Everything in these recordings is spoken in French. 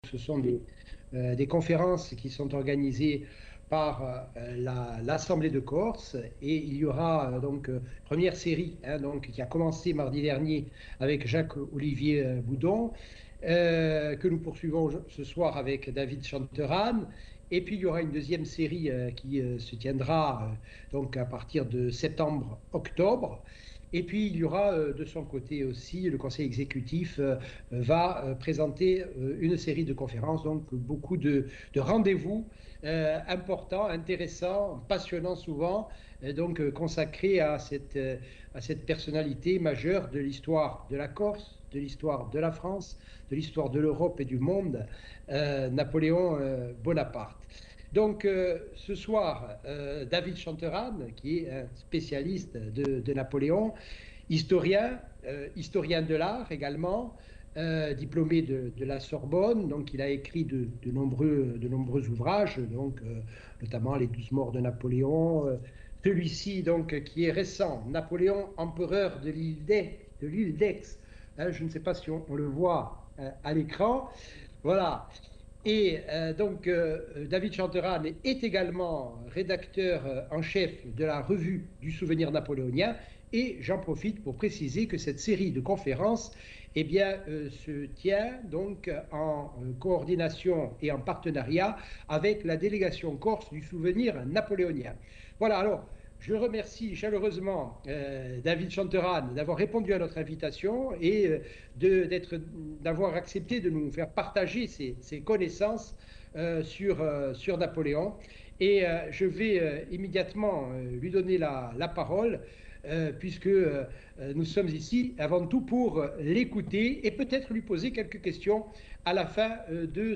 ce sont des conférences qui sont organisées par l'Assemblée de Corse et il y aura donc première série donc, qui a commencé mardi dernier avec Jacques-Olivier Boudon, que nous poursuivons ce soir avec David Chanteran. Et puis il y aura une deuxième série qui se tiendra donc à partir de septembre-octobre. Et puis, il y aura de son côté aussi, le conseil exécutif va présenter une série de conférences, donc beaucoup de rendez-vous importants, intéressants, passionnants souvent, donc consacrés à cette personnalité majeure de l'histoire de la Corse, de l'histoire de la France, de l'histoire de l'Europe et du monde, Napoléon Bonaparte. Donc ce soir, David Chanteran, qui est un spécialiste de Napoléon, historien de l'art également, diplômé de la Sorbonne, donc il a écrit de nombreux ouvrages, donc, notamment Les 12 morts de Napoléon, celui-ci donc qui est récent, Napoléon, empereur de l'île d'Aix. Je ne sais pas si on le voit à l'écran. Voilà. Et donc, David Chanteran est également rédacteur en chef de la revue du souvenir napoléonien. Et j'en profite pour préciser que cette série de conférences eh bien, se tient donc en coordination et en partenariat avec la délégation corse du souvenir napoléonien. Voilà, alors je remercie chaleureusement David Chanteran d'avoir répondu à notre invitation et d'avoir accepté de nous faire partager ses connaissances sur Napoléon. Et je vais immédiatement lui donner la parole, puisque nous sommes ici avant tout pour l'écouter et peut-être lui poser quelques questions à la fin de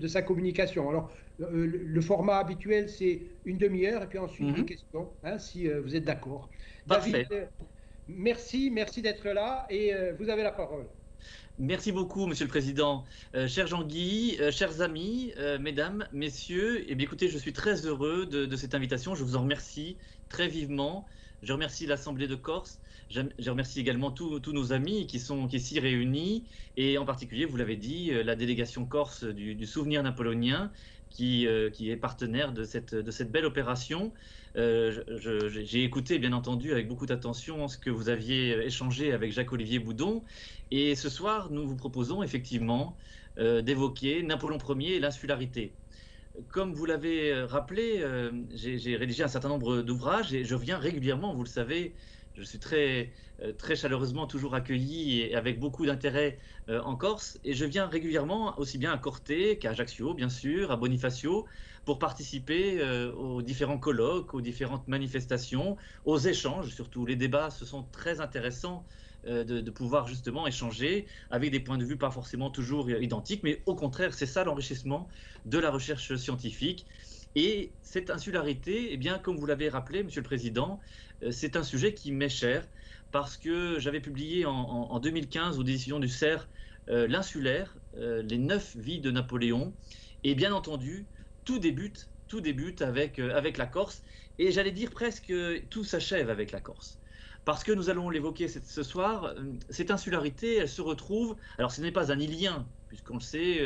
sa communication. Alors, le format habituel, c'est une demi-heure et puis ensuite des questions, si vous êtes d'accord. David, Parfait. merci d'être là et vous avez la parole. Merci beaucoup, Monsieur le Président. Cher Jean-Guy, chers amis, mesdames, messieurs, eh bien, écoutez, je suis très heureux de cette invitation. Je vous en remercie très vivement. Je remercie l'Assemblée de Corse. Je remercie également tous nos amis qui sont ici réunis et en particulier, vous l'avez dit, la délégation corse du souvenir napoléonien qui est partenaire de cette belle opération. J'ai écouté, bien entendu, avec beaucoup d'attention ce que vous aviez échangé avec Jacques-Olivier Boudon. Et ce soir, nous vous proposons effectivement d'évoquer Napoléon Ier et l'insularité. Comme vous l'avez rappelé, j'ai rédigé un certain nombre d'ouvrages et je viens régulièrement, vous le savez, je suis très chaleureusement toujours accueilli et avec beaucoup d'intérêt en Corse. Et je viens régulièrement aussi bien à Corté qu'à Ajaccio, bien sûr, à Bonifacio, pour participer aux différents colloques, aux différentes manifestations, aux échanges surtout. Les débats, ce sont très intéressants de pouvoir justement échanger avec des points de vue pas forcément toujours identiques, mais au contraire, c'est ça l'enrichissement de la recherche scientifique. Et cette insularité, eh bien, comme vous l'avez rappelé, Monsieur le Président, c'est un sujet qui m'est cher parce que j'avais publié en 2015 aux décisions du CERF l'insulaire, les 9 vies de Napoléon. Et bien entendu, tout débute avec la Corse. Et j'allais dire presque tout s'achève avec la Corse. Parce que nous allons l'évoquer ce soir, cette insularité, elle se retrouve. Alors, ce n'est pas un Ilien, puisqu'on le sait,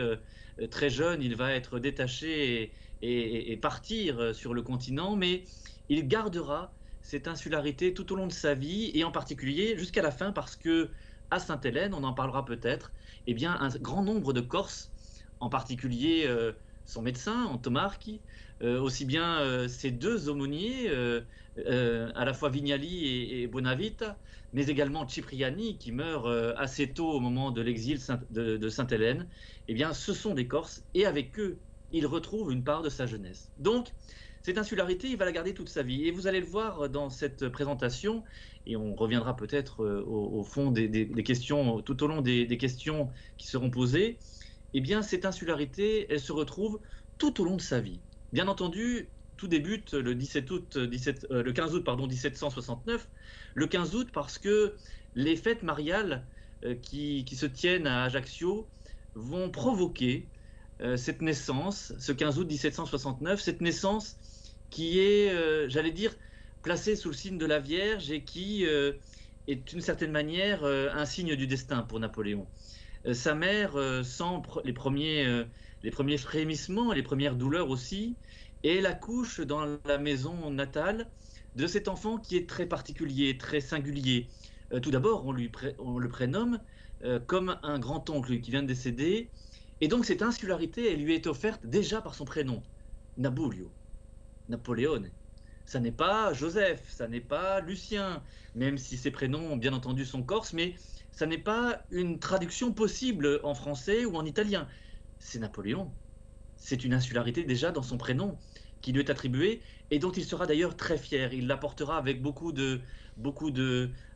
très jeune, il va être détaché et partir sur le continent, mais il gardera cette insularité tout au long de sa vie, et en particulier jusqu'à la fin, parce que à Sainte-Hélène, on en parlera peut-être, eh bien, un grand nombre de Corses, en particulier son médecin, Antomarchi, aussi bien ses deux aumôniers, à la fois Vignali et Bonavita, mais également Cipriani, qui meurt assez tôt au moment de l'exil de Sainte-Hélène, eh bien, ce sont des Corses, et avec eux, il retrouve une part de sa jeunesse. Donc, cette insularité, il va la garder toute sa vie. Et vous allez le voir dans cette présentation, et on reviendra peut-être au fond des questions, tout au long des questions qui seront posées, eh bien, cette insularité, elle se retrouve tout au long de sa vie. Bien entendu, tout débute le 15 août 1769. Le 15 août parce que les fêtes mariales qui se tiennent à Ajaccio vont provoquer cette naissance, ce 15 août 1769, cette naissance qui est, j'allais dire, placée sous le signe de la Vierge et qui est d'une certaine manière un signe du destin pour Napoléon. Sa mère sent les premiers frémissements, les premières douleurs aussi, et elle accouche dans la maison natale de cet enfant qui est très particulier, très singulier. Tout d'abord, on le prénomme comme un grand-oncle qui vient de décéder, et donc cette insularité, elle lui est offerte déjà par son prénom, Nabulio, Napoléone. Ça n'est pas Joseph, ça n'est pas Lucien, même si ces prénoms, bien entendu, sont corses, mais ça n'est pas une traduction possible en français ou en italien. C'est Napoléon. C'est une insularité déjà dans son prénom qui lui est attribuée et dont il sera d'ailleurs très fier. Il l'apportera avec beaucoup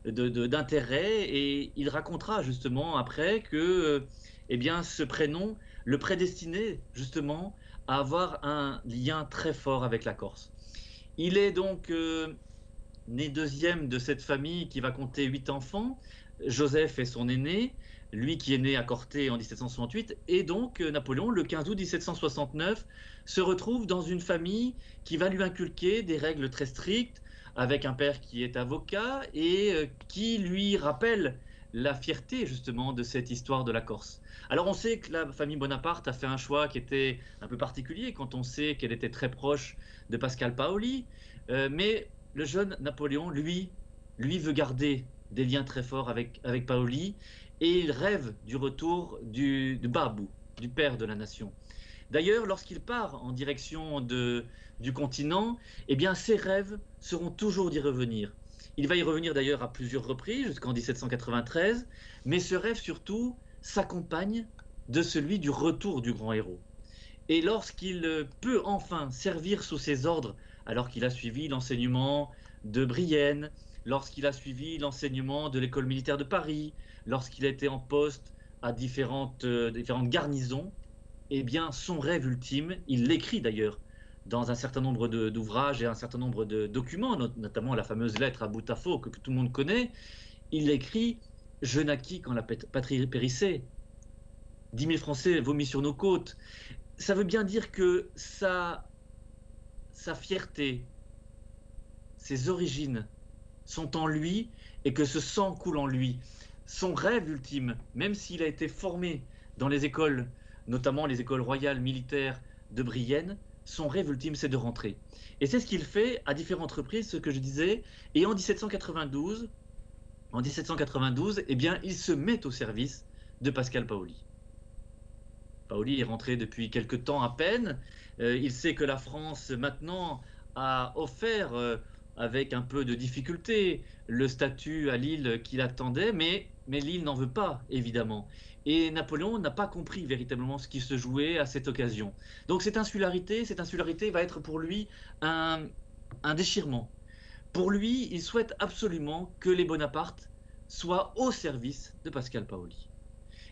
d'intérêt et il racontera justement après que eh bien, ce prénom le prédestinait justement à avoir un lien très fort avec la Corse. Il est donc né deuxième de cette famille qui va compter 8 enfants. Joseph est son aîné, lui qui est né à Corté en 1768. Et donc Napoléon, le 15 août 1769, se retrouve dans une famille qui va lui inculquer des règles très strictes, avec un père qui est avocat et qui lui rappelle la fierté justement de cette histoire de la Corse. Alors on sait que la famille Bonaparte a fait un choix qui était un peu particulier quand on sait qu'elle était très proche de Pascal Paoli, mais le jeune Napoléon, lui veut garder des liens très forts avec Paoli et il rêve du retour du Babou, du père de la nation. D'ailleurs, lorsqu'il part en direction du continent, eh bien, ses rêves seront toujours d'y revenir. Il va y revenir d'ailleurs à plusieurs reprises jusqu'en 1793, mais ce rêve surtout s'accompagne de celui du retour du grand héros. Et lorsqu'il peut enfin servir sous ses ordres, alors qu'il a suivi l'enseignement de Brienne, lorsqu'il a suivi l'enseignement de l'école militaire de Paris, lorsqu'il a été en poste à différentes garnisons, eh bien, son rêve ultime, il l'écrit d'ailleurs dans un certain nombre d'ouvrages et un certain nombre de documents, notamment la fameuse lettre à Boutafo que tout le monde connaît. Il écrit « Je naquis quand la patrie périssait. 10 000 Français vomis sur nos côtes. » Ça veut bien dire que sa fierté, ses origines sont en lui et que ce sang coule en lui. Son rêve ultime, même s'il a été formé dans les écoles, notamment les écoles royales militaires de Brienne, son rêve ultime, c'est de rentrer. Et c'est ce qu'il fait à différentes reprises, ce que je disais. Et en 1792, eh bien, il se met au service de Pascal Paoli. Paoli est rentré depuis quelque temps à peine. Il sait que la France, maintenant, a offert, avec un peu de difficulté, le statut à Lille qu'il attendait, mais Lille n'en veut pas, évidemment. Et Napoléon n'a pas compris véritablement ce qui se jouait à cette occasion. Donc cette insularité va être pour lui un déchirement. Pour lui, il souhaite absolument que les Bonaparte soient au service de Pascal Paoli.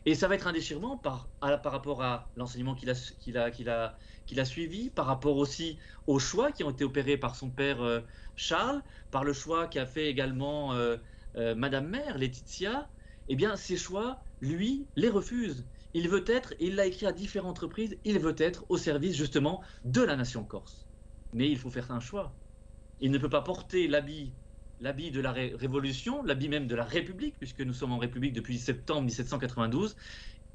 Et ça va être un déchirement par rapport à l'enseignement qu'il a suivi, par rapport aussi aux choix qui ont été opérés par son père Charles, par le choix qu'a fait également Madame Mère, Laetitia. Eh bien, ces choix, lui, les refuse. Il veut être, et il l'a écrit à différentes reprises, il veut être au service justement de la nation corse. Mais il faut faire un choix. Il ne peut pas porter l'habit de la Révolution, l'habit même de la République, puisque nous sommes en République depuis septembre 1792,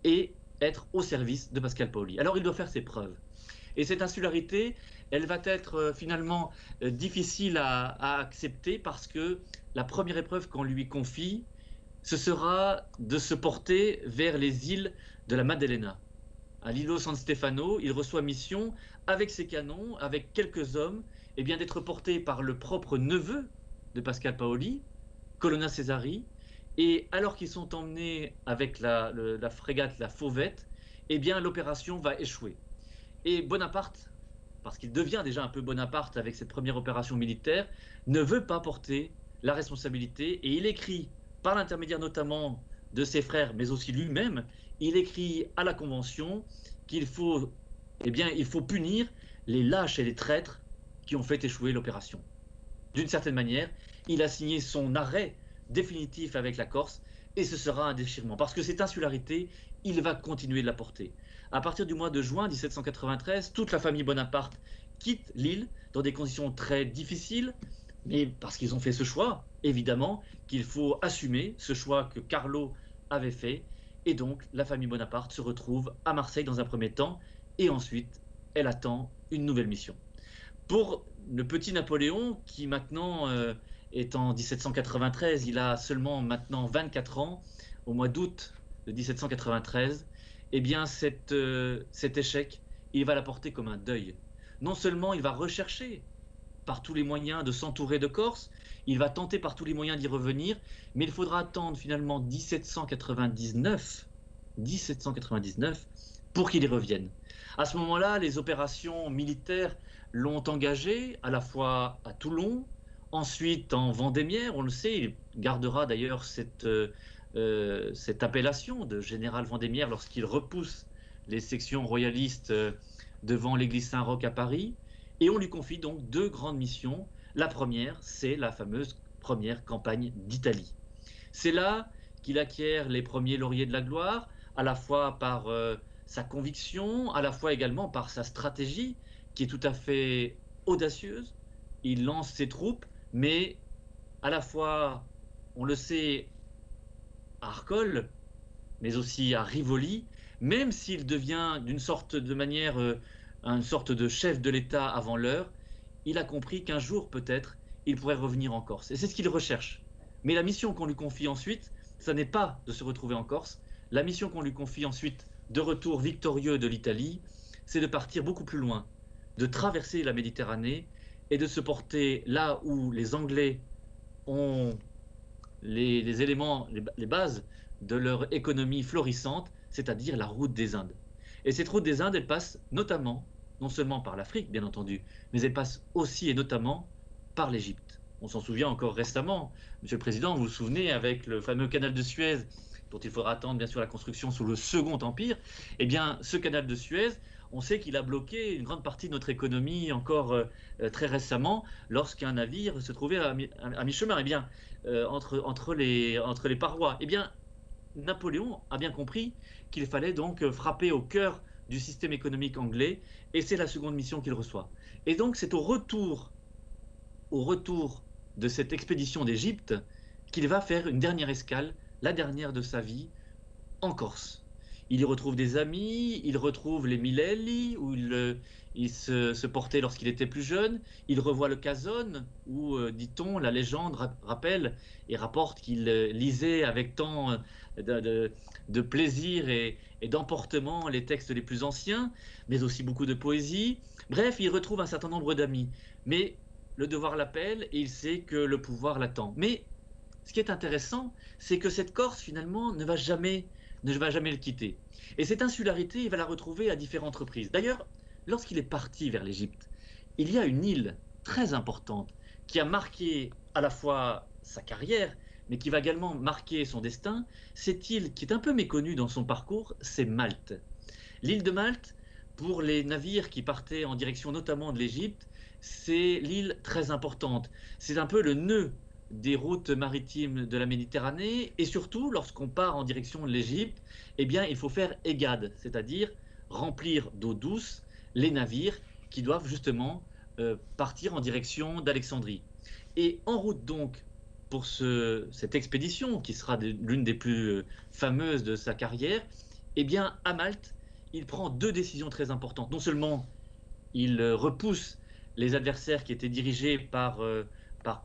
et être au service de Pascal Paoli. Alors il doit faire ses preuves. Et cette insularité, elle va être finalement difficile à accepter parce que la première épreuve qu'on lui confie, ce sera de se porter vers les îles de la Maddalena. À l'îlot San Stefano, il reçoit mission avec ses canons, avec quelques hommes, et bien d'être porté par le propre neveu de Pascal Paoli, Colonna Cesari, et alors qu'ils sont emmenés avec la frégate la Fauvette, eh bien l'opération va échouer. Et Bonaparte, parce qu'il devient déjà un peu Bonaparte avec cette première opération militaire, ne veut pas porter la responsabilité et il écrit, par l'intermédiaire notamment de ses frères, mais aussi lui-même, il écrit à la Convention qu'il faut, eh bien, il faut punir les lâches et les traîtres qui ont fait échouer l'opération. D'une certaine manière, il a signé son arrêt définitif avec la Corse et ce sera un déchirement. Parce que cette insularité, il va continuer de la porter. À partir du mois de juin 1793, toute la famille Bonaparte quitte l'île dans des conditions très difficiles, mais parce qu'ils ont fait ce choix, évidemment, qu'il faut assumer, ce choix que Carlo avait fait. Et donc, la famille Bonaparte se retrouve à Marseille dans un premier temps, et ensuite, elle attend une nouvelle mission. Pour le petit Napoléon, qui maintenant est en 1793, il a seulement maintenant 24 ans, au mois d'août de 1793, eh bien cet échec, il va l'apporter comme un deuil. Non seulement il va rechercher par tous les moyens de s'entourer de Corse, il va tenter par tous les moyens d'y revenir, mais il faudra attendre finalement 1799 pour qu'il y revienne. À ce moment-là, les opérations militaires l'ont engagé à la fois à Toulon, ensuite en Vendémiaire, on le sait, il gardera d'ailleurs cette appellation de général Vendémiaire lorsqu'il repousse les sections royalistes devant l'église Saint-Roch à Paris, et on lui confie donc deux grandes missions. La première, c'est la fameuse première campagne d'Italie. C'est là qu'il acquiert les premiers lauriers de la gloire, à la fois par sa conviction, à la fois également par sa stratégie, qui est tout à fait audacieuse. Il lance ses troupes, mais à la fois, on le sait, à Arcole, mais aussi à Rivoli, même s'il devient d'une sorte de manière une sorte de chef de l'État avant l'heure, il a compris qu'un jour peut-être il pourrait revenir en Corse. Et c'est ce qu'il recherche. Mais la mission qu'on lui confie ensuite, ça n'est pas de se retrouver en Corse. La mission qu'on lui confie ensuite, de retour victorieux de l'Italie, c'est de partir beaucoup plus loin, de traverser la Méditerranée et de se porter là où les Anglais ont les éléments, les bases de leur économie florissante, c'est-à-dire la route des Indes. Et cette route des Indes, elle passe notamment, non seulement par l'Afrique, bien entendu, mais elle passe aussi et notamment par l'Égypte. On s'en souvient encore récemment, Monsieur le Président, vous vous souvenez, avec le fameux canal de Suez, dont il faudra attendre bien sûr la construction sous le Second Empire, eh bien ce canal de Suez, on sait qu'il a bloqué une grande partie de notre économie encore très récemment, lorsqu'un navire se trouvait à mi-chemin. Eh bien, entre les parois. Eh bien, Napoléon a bien compris qu'il fallait donc frapper au cœur du système économique anglais, et c'est la seconde mission qu'il reçoit. Et donc, c'est au retour de cette expédition d'Égypte qu'il va faire une dernière escale, la dernière de sa vie, en Corse. Il y retrouve des amis, il retrouve les Milelli, où il se portait lorsqu'il était plus jeune. Il revoit le Casone, où, dit-on, la légende rappelle et rapporte qu'il lisait avec tant de plaisir et d'emportement les textes les plus anciens, mais aussi beaucoup de poésie. Bref, il retrouve un certain nombre d'amis. Mais le devoir l'appelle et il sait que le pouvoir l'attend. Mais ce qui est intéressant, c'est que cette Corse, finalement, ne va jamais le quitter. Et cette insularité, il va la retrouver à différentes reprises. D'ailleurs, lorsqu'il est parti vers l'Égypte, il y a une île très importante qui a marqué à la fois sa carrière, mais qui va également marquer son destin. Cette île qui est un peu méconnue dans son parcours, c'est Malte. L'île de Malte, pour les navires qui partaient en direction notamment de l'Égypte, c'est l'île très importante. C'est un peu le nœud des routes maritimes de la Méditerranée, et surtout lorsqu'on part en direction de l'Égypte, eh bien il faut faire égade, c'est-à-dire remplir d'eau douce les navires qui doivent justement partir en direction d'Alexandrie. Et en route donc pour cette expédition qui sera l'une des plus fameuses de sa carrière, eh bien à Malte, il prend deux décisions très importantes. Non seulement il repousse les adversaires qui étaient dirigés par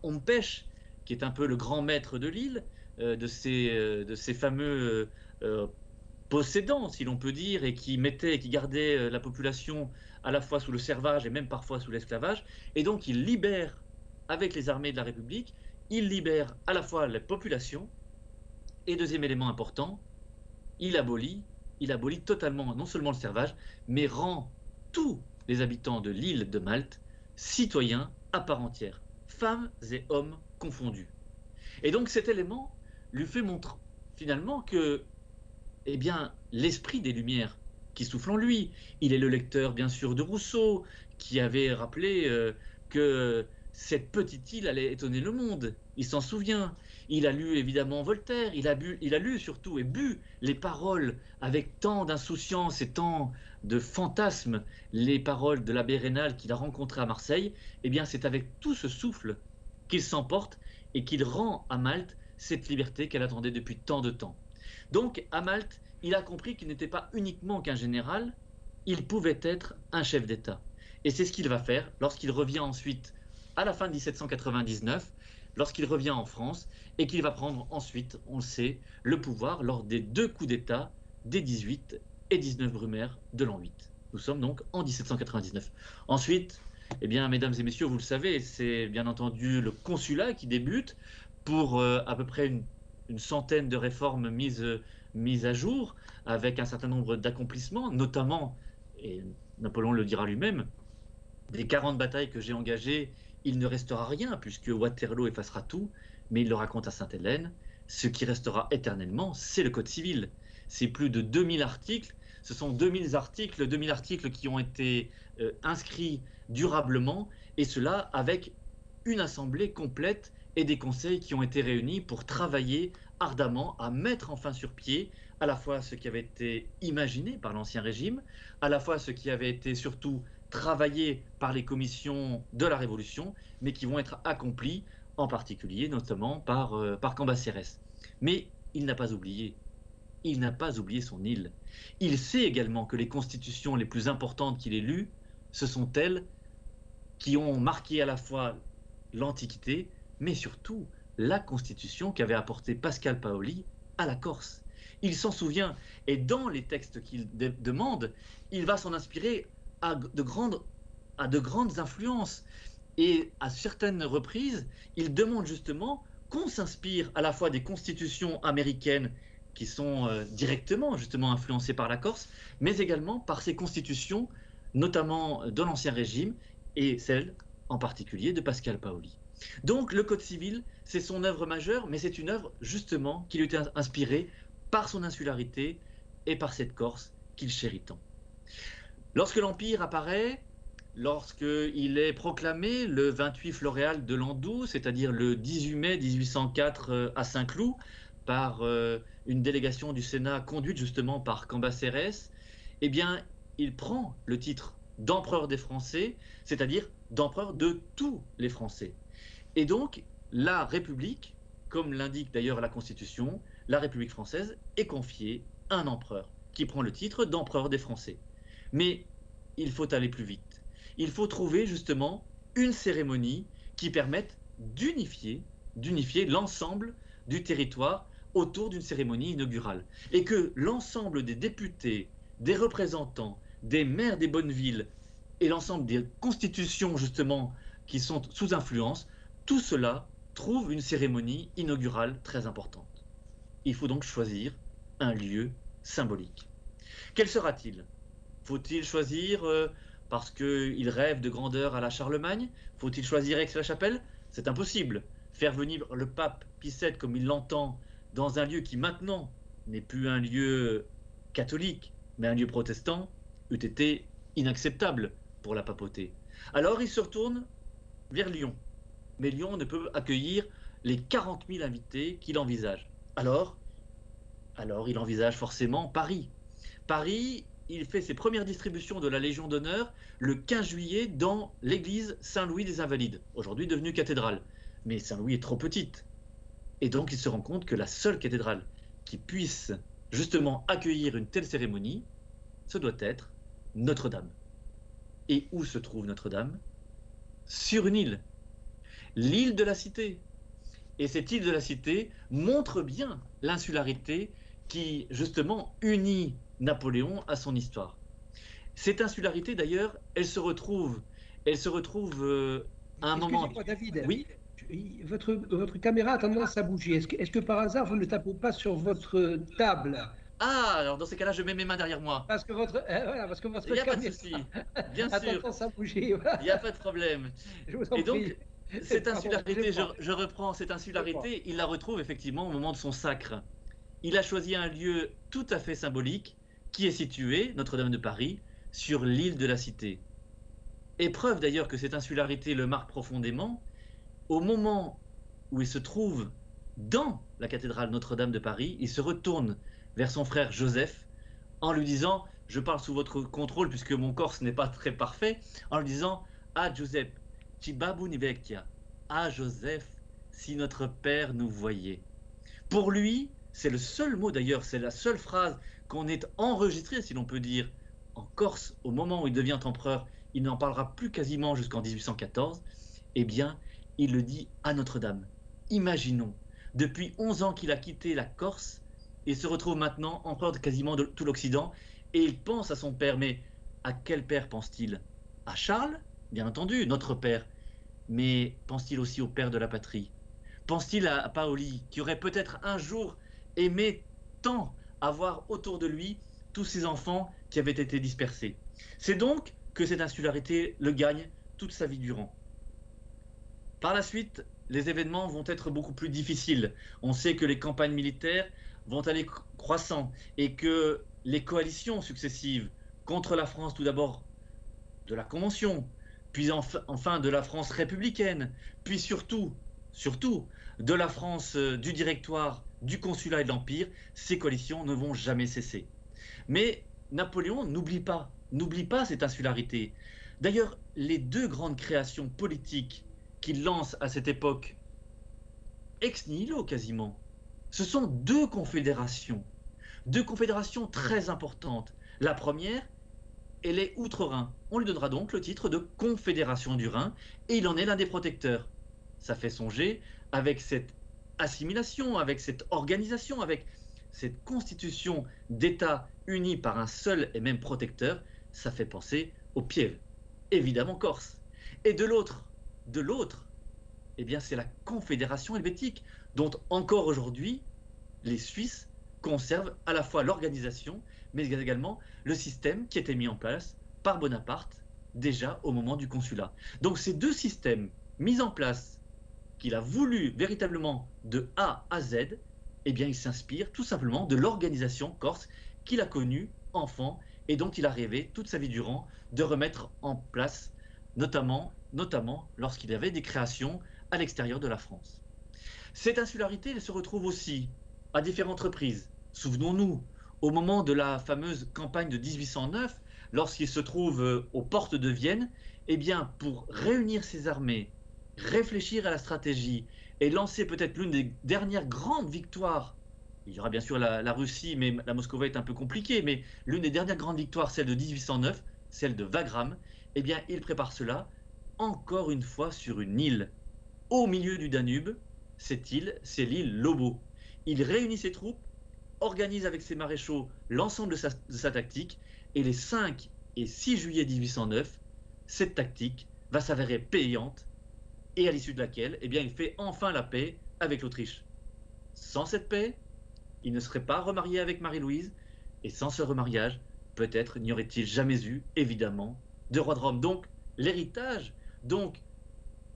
Ompèche, qui est un peu le grand maître de l'île, de ces fameux possédants, si l'on peut dire, et qui gardait la population à la fois sous le servage et même parfois sous l'esclavage. Et donc il libère, avec les armées de la République, il libère à la fois la population, et deuxième élément important, il abolit totalement non seulement le servage, mais rend tous les habitants de l'île de Malte citoyens à part entière, femmes et hommes confondus. Et donc cet élément lui fait montrer finalement que, eh bien, l'esprit des Lumières qui souffle en lui, il est le lecteur bien sûr de Rousseau, qui avait rappelé que cette petite île allait étonner le monde. Il s'en souvient. Il a lu évidemment Voltaire, il a lu surtout et bu les paroles avec tant d'insouciance et tant de fantasmes, les paroles de l'abbé Raynal qu'il a rencontré à Marseille. Eh bien, c'est avec tout ce souffle qu'il s'emporte et qu'il rend à Malte cette liberté qu'elle attendait depuis tant de temps. Donc, à Malte, il a compris qu'il n'était pas uniquement qu'un général, il pouvait être un chef d'État. Et c'est ce qu'il va faire lorsqu'il revient ensuite, à la fin de 1799, lorsqu'il revient en France, et qu'il va prendre ensuite, on le sait, le pouvoir lors des 2 coups d'État des 18 et 19 Brumaire de l'an 8. Nous sommes donc en 1799. Ensuite, eh bien, mesdames et messieurs, vous le savez, c'est bien entendu le consulat qui débute pour à peu près une centaine de réformes mises à jour, avec un certain nombre d'accomplissements, notamment, et Napoléon le dira lui-même, des 40 batailles que j'ai engagées, il ne restera rien, puisque Waterloo effacera tout, mais il le raconte à Sainte-Hélène, ce qui restera éternellement, c'est le Code civil. C'est plus de 2000 articles, ce sont 2000 articles qui ont été inscrits durablement, et cela avec une assemblée complète et des conseils qui ont été réunis pour travailler ardemment à mettre enfin sur pied à la fois ce qui avait été imaginé par l'Ancien Régime, à la fois ce qui avait été surtout travaillé par les commissions de la Révolution, mais qui vont être accomplis en particulier notamment par Cambacérès. Mais il n'a pas oublié. Il n'a pas oublié son île. Il sait également que les constitutions les plus importantes qu'il ait lues, ce sont elles qui ont marqué à la fois l'Antiquité, mais surtout la constitution qu'avait apportée Pascal Paoli à la Corse. Il s'en souvient, et dans les textes qu'il demande, il va s'en inspirer à de grandes influences. Et à certaines reprises, il demande justement qu'on s'inspire à la fois des constitutions américaines qui sont directement justement influencées par la Corse, mais également par ces constitutions, notamment de l'Ancien Régime, et celle en particulier de Pascal Paoli. Donc le Code civil, c'est son œuvre majeure, mais c'est une œuvre justement qui lui était inspirée par son insularité et par cette Corse qu'il chérit tant. Lorsque l'Empire apparaît, lorsqu'il est proclamé le 28 Floréal de l'an 12, c'est-à-dire le 18 mai 1804 à Saint-Cloud, par une délégation du Sénat conduite justement par Cambacérès, eh bien, il prend le titre d'empereur des Français, c'est-à-dire d'empereur de tous les Français. Et donc, la République, comme l'indique d'ailleurs la Constitution, la République française est confiée à un empereur qui prend le titre d'empereur des Français. Mais il faut aller plus vite. Il faut trouver justement une cérémonie qui permette d'unifier l'ensemble du territoire autour d'une cérémonie inaugurale. Et que l'ensemble des députés, des représentants, des maires des bonnes villes et l'ensemble des constitutions justement qui sont sous influence, tout cela trouve une cérémonie inaugurale très importante. Il faut donc choisir un lieu symbolique. Quel sera-t-il? Faut-il choisir parce qu'il rêve de grandeur à la Charlemagne? Faut-il choisir Aix-la-Chapelle? C'est impossible. Faire venir le pape Pie VII comme il l'entend dans un lieu qui maintenant n'est plus un lieu catholique, mais un lieu protestant, eût été inacceptable pour la papauté. Alors il se retourne vers Lyon. Mais Lyon ne peut accueillir les 40 000 invités qu'il envisage. Alors il envisage forcément Paris. Paris, il fait ses premières distributions de la Légion d'honneur le 15 juillet dans l'église Saint-Louis des Invalides, aujourd'hui devenue cathédrale. Mais Saint-Louis est trop petite. Et donc il se rend compte que la seule cathédrale qui puisse justement accueillir une telle cérémonie, ce doit être Notre-Dame. Et où se trouve Notre-Dame? Sur une île, l'île de la Cité. Et cette île de la Cité montre bien l'insularité qui justement unit Napoléon à son histoire. Cette insularité d'ailleurs, elle se retrouve à un moment... Excusez-moi David, Oui. votre caméra a tendance à bouger. Est-ce que par hasard vous ne tapez pas sur votre table? Ah, alors dans ces cas-là, je mets mes mains derrière moi. Parce que votre Il n'y a pas de souci, bien a sûr. tendance à bouger. Il n'y a pas de problème. Je vous en Et donc, prie. cette insularité, Pardon, je reprends cette insularité, il la retrouve effectivement au moment de son sacre. Il a choisi un lieu tout à fait symbolique qui est situé, Notre-Dame de Paris, sur l'île de la Cité. Et preuve d'ailleurs que cette insularité le marque profondément, au moment où il se trouve dans la cathédrale Notre-Dame de Paris, il se retourne vers son frère Joseph en lui disant, je parle sous votre contrôle puisque mon corse n'est pas très parfait, en lui disant, ah Giuseppe, ci babuni vecchia, ah Joseph, si notre père nous voyait. Pour lui, c'est le seul mot d'ailleurs, c'est la seule phrase qu'on est enregistré, si l'on peut dire, en Corse au moment où il devient empereur, il n'en parlera plus quasiment jusqu'en 1814, eh bien, il le dit à Notre-Dame. Imaginons, depuis 11 ans qu'il a quitté la Corse, il se retrouve maintenant empereur de quasiment de tout l'Occident, et il pense à son père. Mais à quel père pense-t-il? À Charles, bien entendu, notre père. Mais pense-t-il aussi au père de la patrie? Pense-t-il à Paoli, qui aurait peut-être un jour aimé tant avoir autour de lui tous ces enfants qui avaient été dispersés? C'est donc que cette insularité le gagne toute sa vie durant. Par la suite, les événements vont être beaucoup plus difficiles. On sait que les campagnes militaires vont aller croissant et que les coalitions successives contre la France, tout d'abord de la Convention, puis enfin de la France républicaine, puis surtout de la France du Directoire, du Consulat et de l'Empire, ces coalitions ne vont jamais cesser. Mais Napoléon n'oublie pas cette insularité. D'ailleurs, les deux grandes créations politiques qu'il lance à cette époque, ex nihilo quasiment, ce sont deux confédérations très importantes. La première, elle est outre-Rhin. On lui donnera donc le titre de Confédération du Rhin, et il en est l'un des protecteurs. Ça fait songer, avec cette assimilation, avec cette organisation, avec cette constitution d'États unis par un seul et même protecteur, ça fait penser au Piève, évidemment corse. Et de l'autre, eh bien c'est la Confédération helvétique, dont encore aujourd'hui les Suisses conservent à la fois l'organisation, mais également le système qui était mis en place par Bonaparte déjà au moment du consulat. Donc ces deux systèmes mis en place, qu'il a voulu véritablement de A à Z, eh bien il s'inspire tout simplement de l'organisation corse qu'il a connue enfant et dont il a rêvé toute sa vie durant de remettre en place, notamment lorsqu'il y avait des créations à l'extérieur de la France. Cette insularité, elle se retrouve aussi à différentes reprises. Souvenons-nous, au moment de la fameuse campagne de 1809, lorsqu'il se trouve aux portes de Vienne, eh bien, pour réunir ses armées, réfléchir à la stratégie et lancer peut-être l'une des dernières grandes victoires, il y aura bien sûr la Russie, mais la Moscovie est un peu compliquée, mais l'une des dernières grandes victoires, celle de 1809, celle de Wagram, eh bien, il prépare cela encore une fois sur une île, au milieu du Danube. Cette île, c'est l'île Lobo. Il réunit ses troupes, organise avec ses maréchaux l'ensemble de sa tactique, et les 5 et 6 juillet 1809, cette tactique va s'avérer payante, et à l'issue de laquelle, eh bien, il fait enfin la paix avec l'Autriche. Sans cette paix, il ne serait pas remarié avec Marie-Louise, et sans ce remariage, peut-être n'y aurait-il jamais eu, évidemment, de roi de Rome. Donc, l'héritage, donc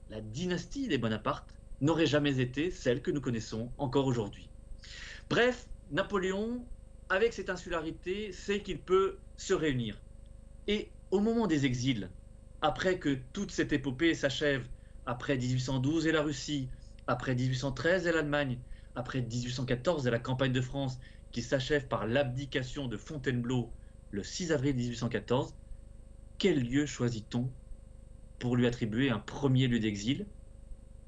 la dynastie des Bonaparte, n'aurait jamais été celle que nous connaissons encore aujourd'hui. Bref, Napoléon, avec cette insularité, sait qu'il peut se réunir. Et au moment des exils, après que toute cette épopée s'achève, après 1812 et la Russie, après 1813 et l'Allemagne, après 1814 et la campagne de France, qui s'achève par l'abdication de Fontainebleau le 6 avril 1814, quel lieu choisit-on pour lui attribuer un premier lieu d'exil?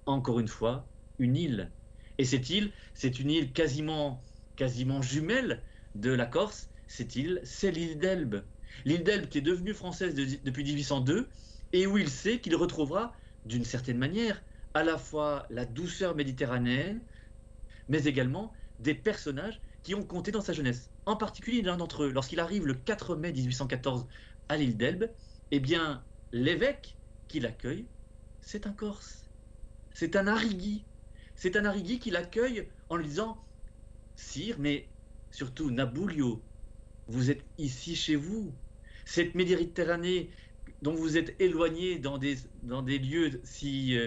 Encore une fois, une île. Et cette île, c'est une île quasiment jumelle de la Corse. Cette île, c'est l'île d'Elbe. L'île d'Elbe qui est devenue française depuis 1802 et où il sait qu'il retrouvera, d'une certaine manière, à la fois la douceur méditerranéenne, mais également des personnages qui ont compté dans sa jeunesse. En particulier l'un d'entre eux, lorsqu'il arrive le 4 mai 1814 à l'île d'Elbe, eh bien, l'évêque qui l'accueille, c'est un Corse. C'est un Arrighi. C'est un Arrighi qui l'accueille en lui disant « Sire, mais surtout Naboulio, vous êtes ici chez vous. Cette Méditerranée dont vous êtes éloigné dans des lieux si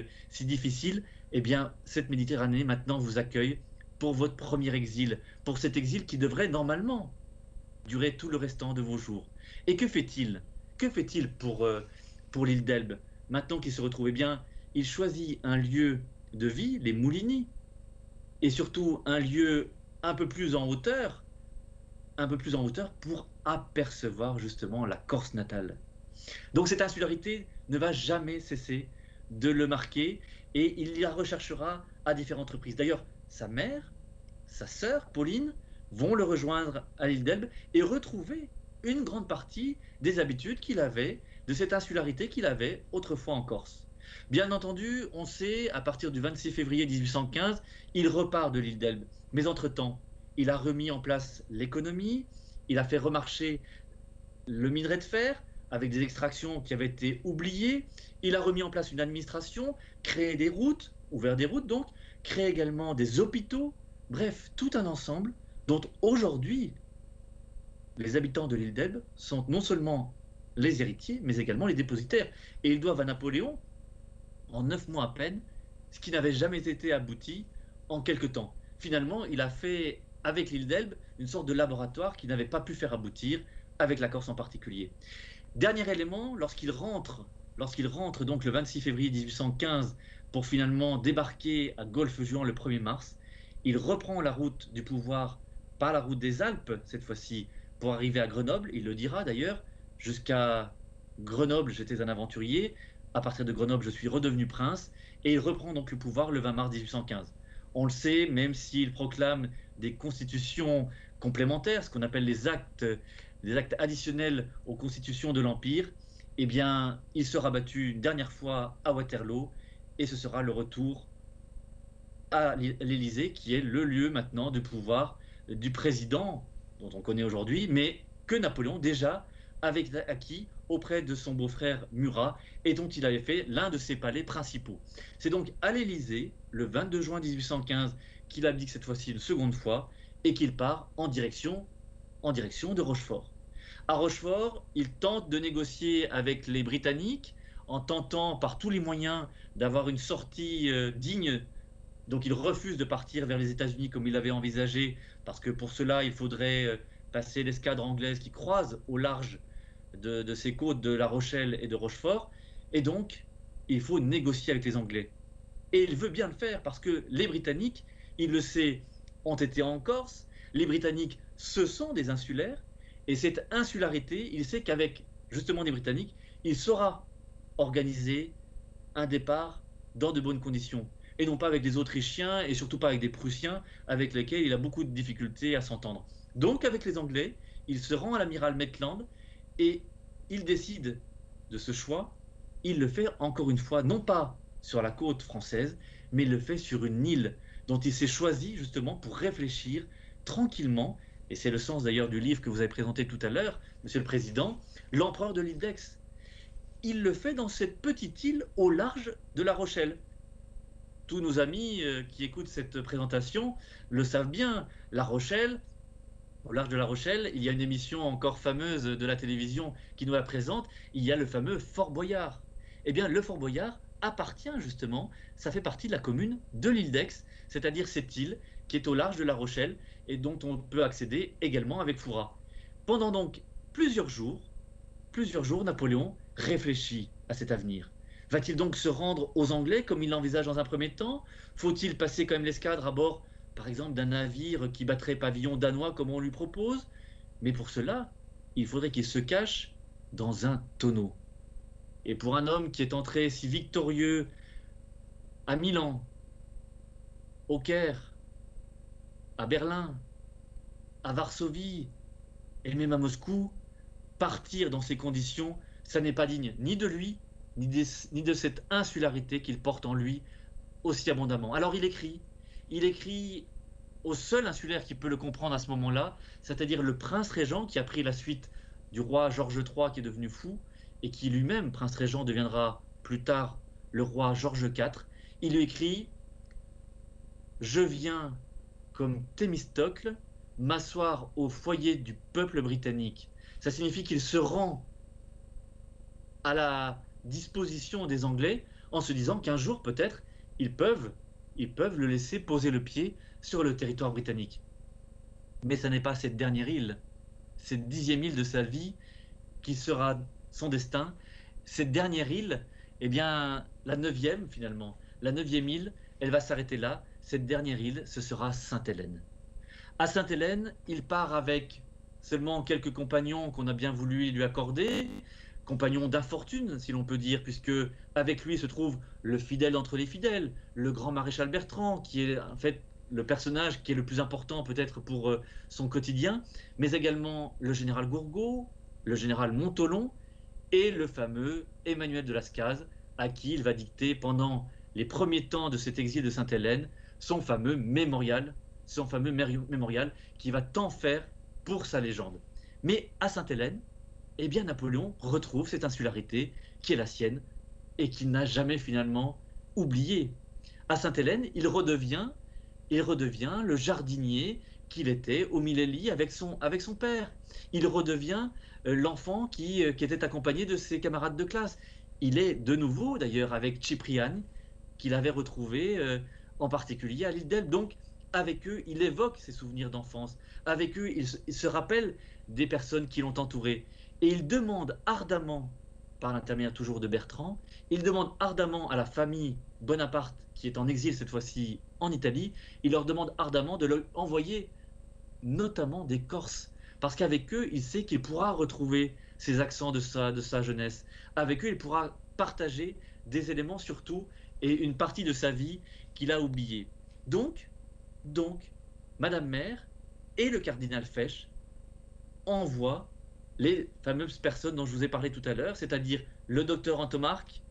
difficiles, eh bien, cette Méditerranée maintenant vous accueille pour votre premier exil, pour cet exil qui devrait normalement durer tout le restant de vos jours. » Et que fait-il? Que fait-il pour l'île d'Elbe? Maintenant qu'il se retrouve, eh bien, il choisit un lieu de vie, les Moulinis, et surtout un lieu un peu plus en hauteur pour apercevoir justement la Corse natale. Donc cette insularité ne va jamais cesser de le marquer et il la recherchera à différentes reprises. D'ailleurs, sa mère, sa sœur, Pauline, vont le rejoindre à l'île d'Elbe et retrouver une grande partie des habitudes qu'il avait, de cette insularité qu'il avait autrefois en Corse. Bien entendu, on sait, à partir du 26 février 1815, il repart de l'île d'Elbe. Mais entre-temps, il a remis en place l'économie, il a fait remarcher le minerai de fer avec des extractions qui avaient été oubliées, il a remis en place une administration, créé des routes, ouvert des routes donc, créé également des hôpitaux, bref, tout un ensemble dont aujourd'hui les habitants de l'île d'Elbe sont non seulement les héritiers, mais également les dépositaires. Et ils doivent à Napoléon, en 9 mois à peine, ce qui n'avait jamais été abouti en quelque temps. Finalement, il a fait avec l'île d'Elbe une sorte de laboratoire qui n'avait pas pu faire aboutir avec la Corse en particulier. Dernier élément, lorsqu'il rentre donc le 26 février 1815 pour finalement débarquer à Golfe-Juan le 1er mars, il reprend la route du pouvoir par la route des Alpes cette fois-ci pour arriver à Grenoble. Il le dira d'ailleurs, jusqu'à Grenoble j'étais un aventurier, à partir de Grenoble je suis redevenu prince, et il reprend donc le pouvoir le 20 mars 1815. On le sait, même s'il proclame des constitutions complémentaires, ce qu'on appelle des actes additionnels aux constitutions de l'Empire, eh bien, il sera battu une dernière fois à Waterloo, et ce sera le retour à l'Élysée, qui est le lieu maintenant de pouvoir du président, dont on connaît aujourd'hui, mais que Napoléon déjà avait acquis auprès de son beau-frère Murat, et dont il avait fait l'un de ses palais principaux. C'est donc à l'Élysée, le 22 juin 1815, qu'il abdique cette fois-ci une seconde fois, et qu'il part en direction de Rochefort. À Rochefort, il tente de négocier avec les Britanniques, en tentant par tous les moyens d'avoir une sortie digne. Donc il refuse de partir vers les États-Unis comme il l'avait envisagé, parce que pour cela, il faudrait passer l'escadre anglaise qui croise au large de ces côtes de La Rochelle et de Rochefort. Et donc, il faut négocier avec les Anglais. Et il veut bien le faire, parce que les Britanniques, il le sait, ont été en Corse. Les Britanniques, ce sont des insulaires. Et cette insularité, il sait qu'avec justement des Britanniques, il saura organiser un départ dans de bonnes conditions, et non pas avec des Autrichiens et surtout pas avec des Prussiens avec lesquels il a beaucoup de difficultés à s'entendre. Donc avec les Anglais, il se rend à l'amiral Maitland et il décide de ce choix. Il le fait encore une fois, non pas sur la côte française, mais il le fait sur une île dont il s'est choisi justement pour réfléchir tranquillement, et c'est le sens d'ailleurs du livre que vous avez présenté tout à l'heure, Monsieur le Président, L'Empereur de l'île d'Aix. Il le fait dans cette petite île au large de La Rochelle. Tous nos amis qui écoutent cette présentation le savent bien. La Rochelle, au large de La Rochelle, il y a une émission encore fameuse de la télévision qui nous la présente. Il y a le fameux Fort Boyard. Eh bien, le Fort Boyard appartient justement, ça fait partie de la commune de l'île d'Aix, c'est-à-dire cette île qui est au large de La Rochelle et dont on peut accéder également avec Fouras. Pendant donc plusieurs jours, Napoléon réfléchit à cet avenir. Va-t-il donc se rendre aux Anglais comme il l'envisage dans un premier temps? Faut-il passer quand même l'escadre à bord, par exemple, d'un navire qui battrait pavillon danois comme on lui propose? Mais pour cela, il faudrait qu'il se cache dans un tonneau. Et pour un homme qui est entré si victorieux à Milan, au Caire, à Berlin, à Varsovie et même à Moscou, partir dans ces conditions, ça n'est pas digne ni de lui, ni de cette insularité qu'il porte en lui aussi abondamment. Alors il écrit au seul insulaire qui peut le comprendre à ce moment-là, c'est-à-dire le prince régent qui a pris la suite du roi Georges III qui est devenu fou, et qui lui-même, prince régent, deviendra plus tard le roi Georges IV. Il lui écrit « Je viens, comme Thémistocle, m'asseoir au foyer du peuple britannique ». Ça signifie qu'il se rend à la disposition des Anglais en se disant qu'un jour, peut-être, ils peuvent le laisser poser le pied sur le territoire britannique. Mais ce n'est pas cette dernière île, cette 10e île de sa vie, qui sera son destin. Cette dernière île, eh bien, la 9e finalement, la 9e île, elle va s'arrêter là. Cette dernière île, ce sera Sainte-Hélène. À Sainte-Hélène, il part avec seulement quelques compagnons qu'on a bien voulu lui accorder, compagnons d'infortune, si l'on peut dire, puisque avec lui se trouve le fidèle d'entre les fidèles, le grand maréchal Bertrand, qui est en fait le personnage qui est le plus important peut-être pour son quotidien, mais également le général Gourgaud, le général Montholon et le fameux Emmanuel de Lascaz, à qui il va dicter pendant les premiers temps de cet exil de Sainte-Hélène son fameux mémorial qui va tant faire pour sa légende. Mais à Sainte-Hélène, eh bien Napoléon retrouve cette insularité qui est la sienne et qu'il n'a jamais finalement oubliée. À Sainte-Hélène, il redevient le jardinier qu'il était au Mille-et-Lys avec son père. Il redevient l'enfant qui était accompagné de ses camarades de classe. Il est de nouveau d'ailleurs avec Cipriani, qu'il avait retrouvé en particulier à l'île d'Elbe. Donc avec eux, il évoque ses souvenirs d'enfance. Avec eux, il se rappelle des personnes qui l'ont entouré. Et il demande ardemment, par l'intermédiaire toujours de Bertrand, il demande ardemment à la famille Bonaparte, qui est en exil cette fois-ci en Italie, il leur demande ardemment de leur envoyer notamment des Corses. Parce qu'avec eux, il sait qu'il pourra retrouver ses accents de sa jeunesse. Avec eux, il pourra partager des éléments surtout et une partie de sa vie qu'il a oubliée. Donc, Madame Mère et le cardinal Fesch envoient les fameuses personnes dont je vous ai parlé tout à l'heure, c'est-à-dire le docteur Antomarque,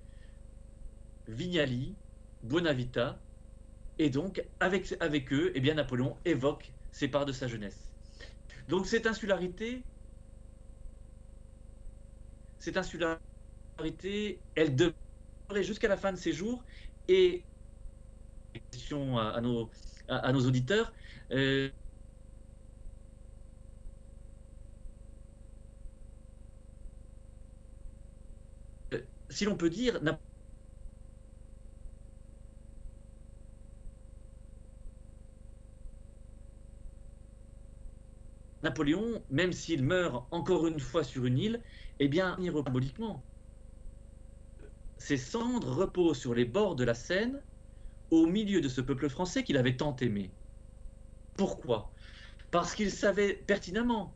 Vignali, Bonavita, et donc avec eux, eh bien, Napoléon évoque ses parts de sa jeunesse. Donc cette insularité, elle demeurait jusqu'à la fin de ses jours, et question à nos auditeurs, si l'on peut dire, Napoléon, même s'il meurt encore une fois sur une île, eh bien, symboliquement, ses cendres reposent sur les bords de la Seine, au milieu de ce peuple français qu'il avait tant aimé. Pourquoi? Parce qu'il savait pertinemment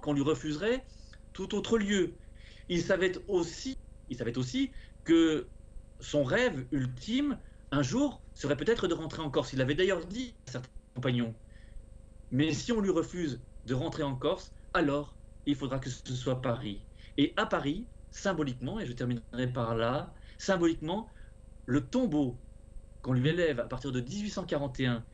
qu'on lui refuserait tout autre lieu. Il savait aussi que son rêve ultime, un jour, serait peut-être de rentrer en Corse. Il l'avait d'ailleurs dit à certains compagnons. Mais si on lui refuse de rentrer en Corse, alors il faudra que ce soit Paris. Et à Paris, symboliquement, et je terminerai par là, symboliquement, le tombeau qu'on lui élève à partir de 1841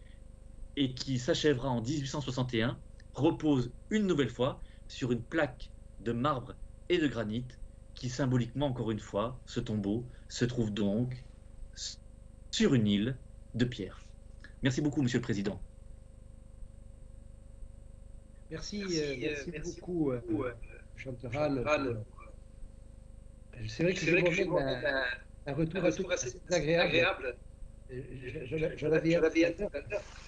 et qui s'achèvera en 1861 repose une nouvelle fois sur une plaque de marbre et de granit qui symboliquement, encore une fois, ce tombeau se trouve donc sur une île de pierre. Merci beaucoup, Monsieur le Président. Merci beaucoup, Chanteral. C'est vrai que c'est moi-même un retour assez agréable. Je l'avais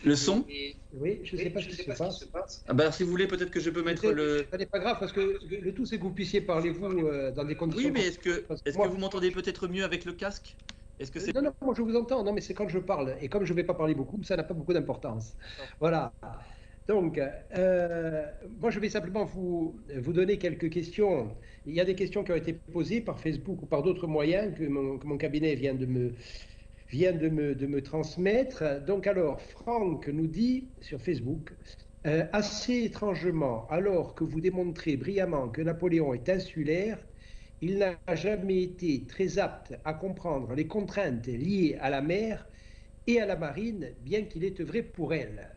le son. Oui, je ne sais pas ce qui se passe. Ah bah, si vous voulez, peut-être que je peux mettre le... Ça n'est pas grave, parce que le tout, c'est que vous puissiez parler, vous, dans des conditions... Oui, mais est-ce que vous m'entendez peut-être mieux avec le casque? Est-ce que c'est... Non, moi je vous entends, non, mais c'est quand je parle. Et comme je ne vais pas parler beaucoup, ça n'a pas beaucoup d'importance. Voilà. Donc, moi je vais simplement vous donner quelques questions. Il y a des questions qui ont été posées par Facebook ou par d'autres moyens que mon cabinet vient de me transmettre. Donc alors, Franck nous dit sur Facebook, assez étrangement, alors que vous démontrez brillamment que Napoléon est insulaire, il n'a jamais été très apte à comprendre les contraintes liées à la mer et à la marine, bien qu'il ait œuvré pour elle.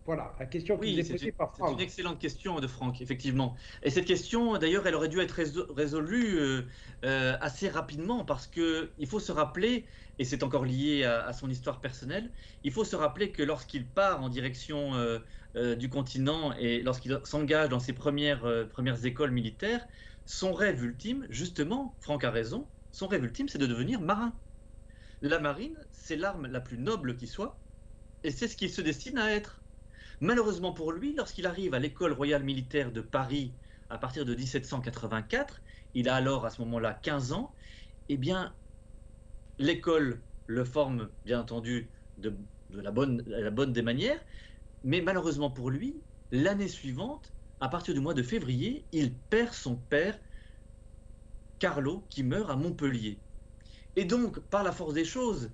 Voilà, la question qui vous est posée par Franck. C'est une excellente question de Franck, effectivement. Et cette question, d'ailleurs, elle aurait dû être résolue assez rapidement, parce qu'il faut se rappeler, et c'est encore lié à son histoire personnelle, il faut se rappeler que lorsqu'il part en direction du continent et lorsqu'il s'engage dans ses premières écoles militaires, son rêve ultime, justement, Franck a raison, son rêve ultime, c'est de devenir marin. La marine, c'est l'arme la plus noble qui soit, et c'est ce qu'il se destine à être. Malheureusement pour lui, lorsqu'il arrive à l'école royale militaire de Paris à partir de 1784, il a alors à ce moment-là 15 ans, eh bien, l'école le forme bien entendu de la bonne des manières, mais malheureusement pour lui, l'année suivante, à partir du mois de février, il perd son père, Carlo, qui meurt à Montpellier. Et donc, par la force des choses,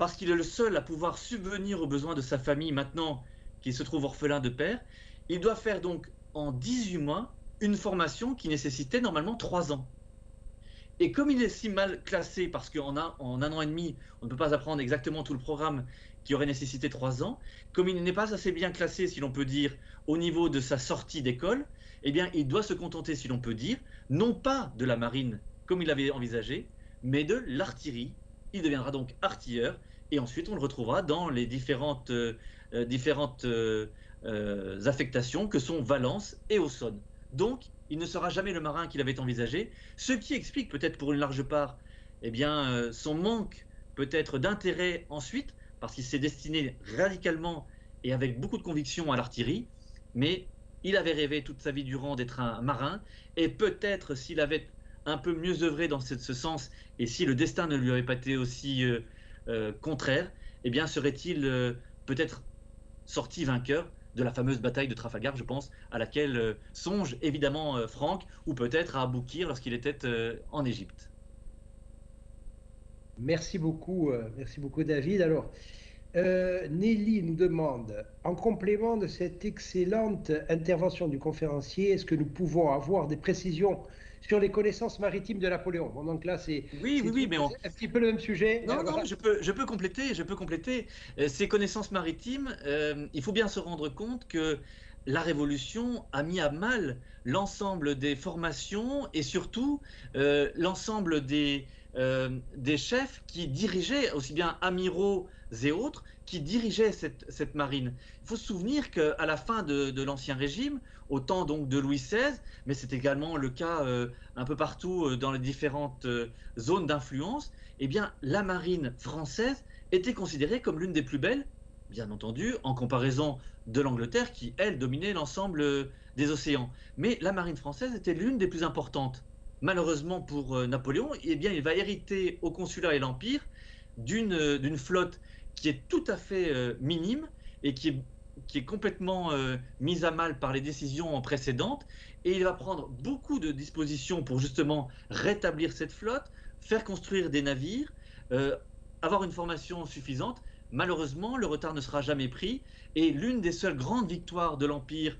parce qu'il est le seul à pouvoir subvenir aux besoins de sa famille maintenant qu'il se trouve orphelin de père, il doit faire donc en 18 mois une formation qui nécessitait normalement 3 ans. Et comme il est si mal classé, parce qu'en en 1 an et demi, on ne peut pas apprendre exactement tout le programme qui aurait nécessité 3 ans, comme il n'est pas assez bien classé, si l'on peut dire, au niveau de sa sortie d'école, eh bien, il doit se contenter, si l'on peut dire, non pas de la marine, comme il l'avait envisagé, mais de l'artillerie. Il deviendra donc artilleur, et ensuite on le retrouvera dans les différentes affectations que sont Valence et Auxonne. Donc, il ne sera jamais le marin qu'il avait envisagé, ce qui explique peut-être pour une large part eh bien, son manque peut-être d'intérêt ensuite, parce qu'il s'est destiné radicalement et avec beaucoup de conviction à l'artillerie, mais il avait rêvé toute sa vie durant d'être un marin, et peut-être s'il avait un peu mieux œuvré dans ce sens, et si le destin ne lui avait pas été aussi contraire, eh bien serait-il peut-être sorti vainqueur de la fameuse bataille de Trafalgar, je pense, à laquelle songe évidemment Franck, ou peut-être à Aboukir lorsqu'il était en Égypte. Merci beaucoup David. Alors, Nelly nous demande, en complément de cette excellente intervention du conférencier, est-ce que nous pouvons avoir des précisions sur les connaissances maritimes de Napoléon? Bon, donc là, Oui, oui, oui, mais on... un petit peu le même sujet. Non, non, je peux compléter, je peux compléter. Ces connaissances maritimes, il faut bien se rendre compte que la Révolution a mis à mal l'ensemble des formations et surtout l'ensemble des chefs qui dirigeaient, aussi bien amiraux et autres, qui dirigeaient cette marine. Il faut se souvenir qu'à la fin de l'Ancien Régime, au temps donc de Louis XVI, mais c'est également le cas un peu partout dans les différentes zones d'influence, eh bien, la marine française était considérée comme l'une des plus belles, bien entendu, en comparaison de l'Angleterre qui, elle, dominait l'ensemble des océans. Mais la marine française était l'une des plus importantes. Malheureusement pour Napoléon, eh bien, il va hériter au consulat et l'Empire d'une flotte qui est tout à fait minime et qui est complètement mise à mal par les décisions précédentes. Et il va prendre beaucoup de dispositions pour justement rétablir cette flotte, faire construire des navires, euh, avoir une formation suffisante. Malheureusement, le retard ne sera jamais pris et l'une des seules grandes victoires de l'Empire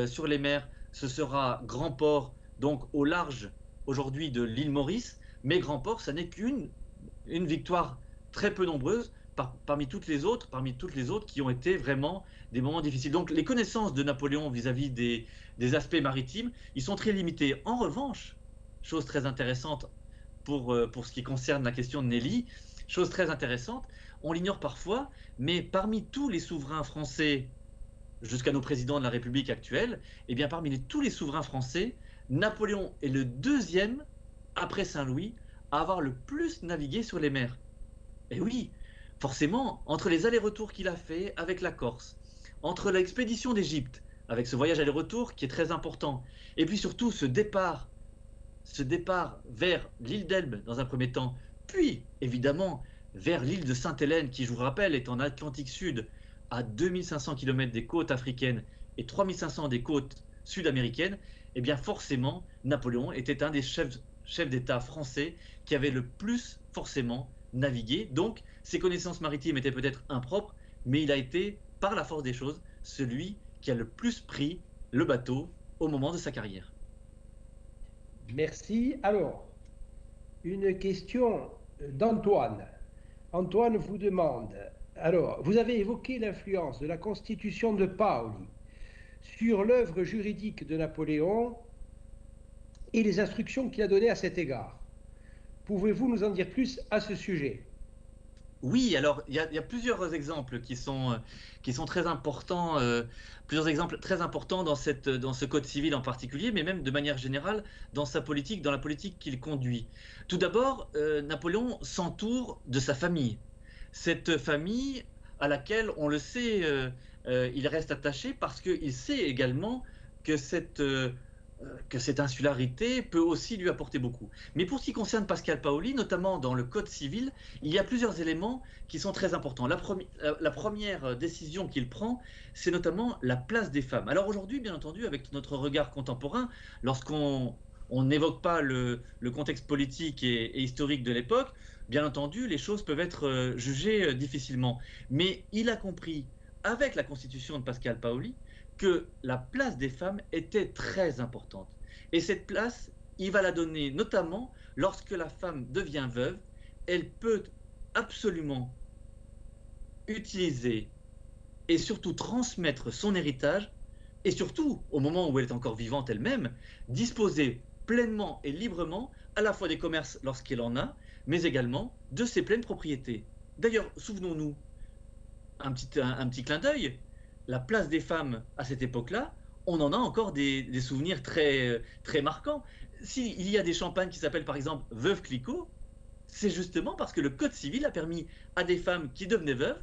sur les mers, ce sera Grand Port, donc au large aujourd'hui de l'île Maurice. Mais Grand Port, ça n'est qu'une victoire très peu nombreuse parmi toutes les autres qui ont été vraiment des moments difficiles. Donc les connaissances de Napoléon vis-à-vis des aspects maritimes, ils sont très limités. En revanche, chose très intéressante pour ce qui concerne la question de Nelly, chose très intéressante, on l'ignore parfois, mais parmi tous les souverains français, jusqu'à nos présidents de la République actuelle, eh bien parmi tous les souverains français, Napoléon est le deuxième, après Saint-Louis, à avoir le plus navigué sur les mers. Et oui, forcément, entre les allers-retours qu'il a fait avec la Corse, entre l'expédition d'Égypte, avec ce voyage aller-retour qui est très important, et puis surtout ce départ vers l'île d'Elbe dans un premier temps, puis évidemment vers l'île de Sainte-Hélène, qui, je vous rappelle, est en Atlantique Sud, à 2500 km des côtes africaines et 3500 des côtes sud-américaines, eh bien forcément, Napoléon était un des chefs d'État français qui avait le plus forcément navigué. Donc, ses connaissances maritimes étaient peut-être impropres, mais il a été, par la force des choses, celui qui a le plus pris le bateau au moment de sa carrière. Merci. Alors, une question d'Antoine. Antoine vous demande, alors, vous avez évoqué l'influence de la Constitution de Paoli sur l'œuvre juridique de Napoléon et les instructions qu'il a données à cet égard. Pouvez-vous nous en dire plus à ce sujet? Oui, alors il y a plusieurs exemples qui sont très importants, plusieurs exemples très importants dans ce code civil en particulier, mais même de manière générale dans sa politique, dans la politique qu'il conduit. Tout d'abord, Napoléon s'entoure de sa famille. Cette famille à laquelle, on le sait, il reste attaché parce qu'il sait également que cette insularité peut aussi lui apporter beaucoup. Mais pour ce qui concerne Pascal Paoli, notamment dans le Code civil, il y a plusieurs éléments qui sont très importants. La première décision qu'il prend, c'est notamment la place des femmes. Alors aujourd'hui, bien entendu, avec notre regard contemporain, lorsqu'on on n'évoque pas le contexte politique et historique de l'époque, bien entendu, les choses peuvent être jugées difficilement. Mais il a compris, avec la constitution de Pascal Paoli, que la place des femmes était très importante. Et cette place, il va la donner notamment lorsque la femme devient veuve. Elle peut absolument utiliser et surtout transmettre son héritage, et surtout, au moment où elle est encore vivante elle-même, disposer pleinement et librement à la fois des commerces lorsqu'elle en a, mais également de ses pleines propriétés. D'ailleurs, souvenons-nous, un petit clin d'œil, la place des femmes à cette époque-là, on en a encore des souvenirs très, très marquants. S'il y a des champagnes qui s'appellent par exemple Veuve Clicquot, c'est justement parce que le Code civil a permis à des femmes qui devenaient veuves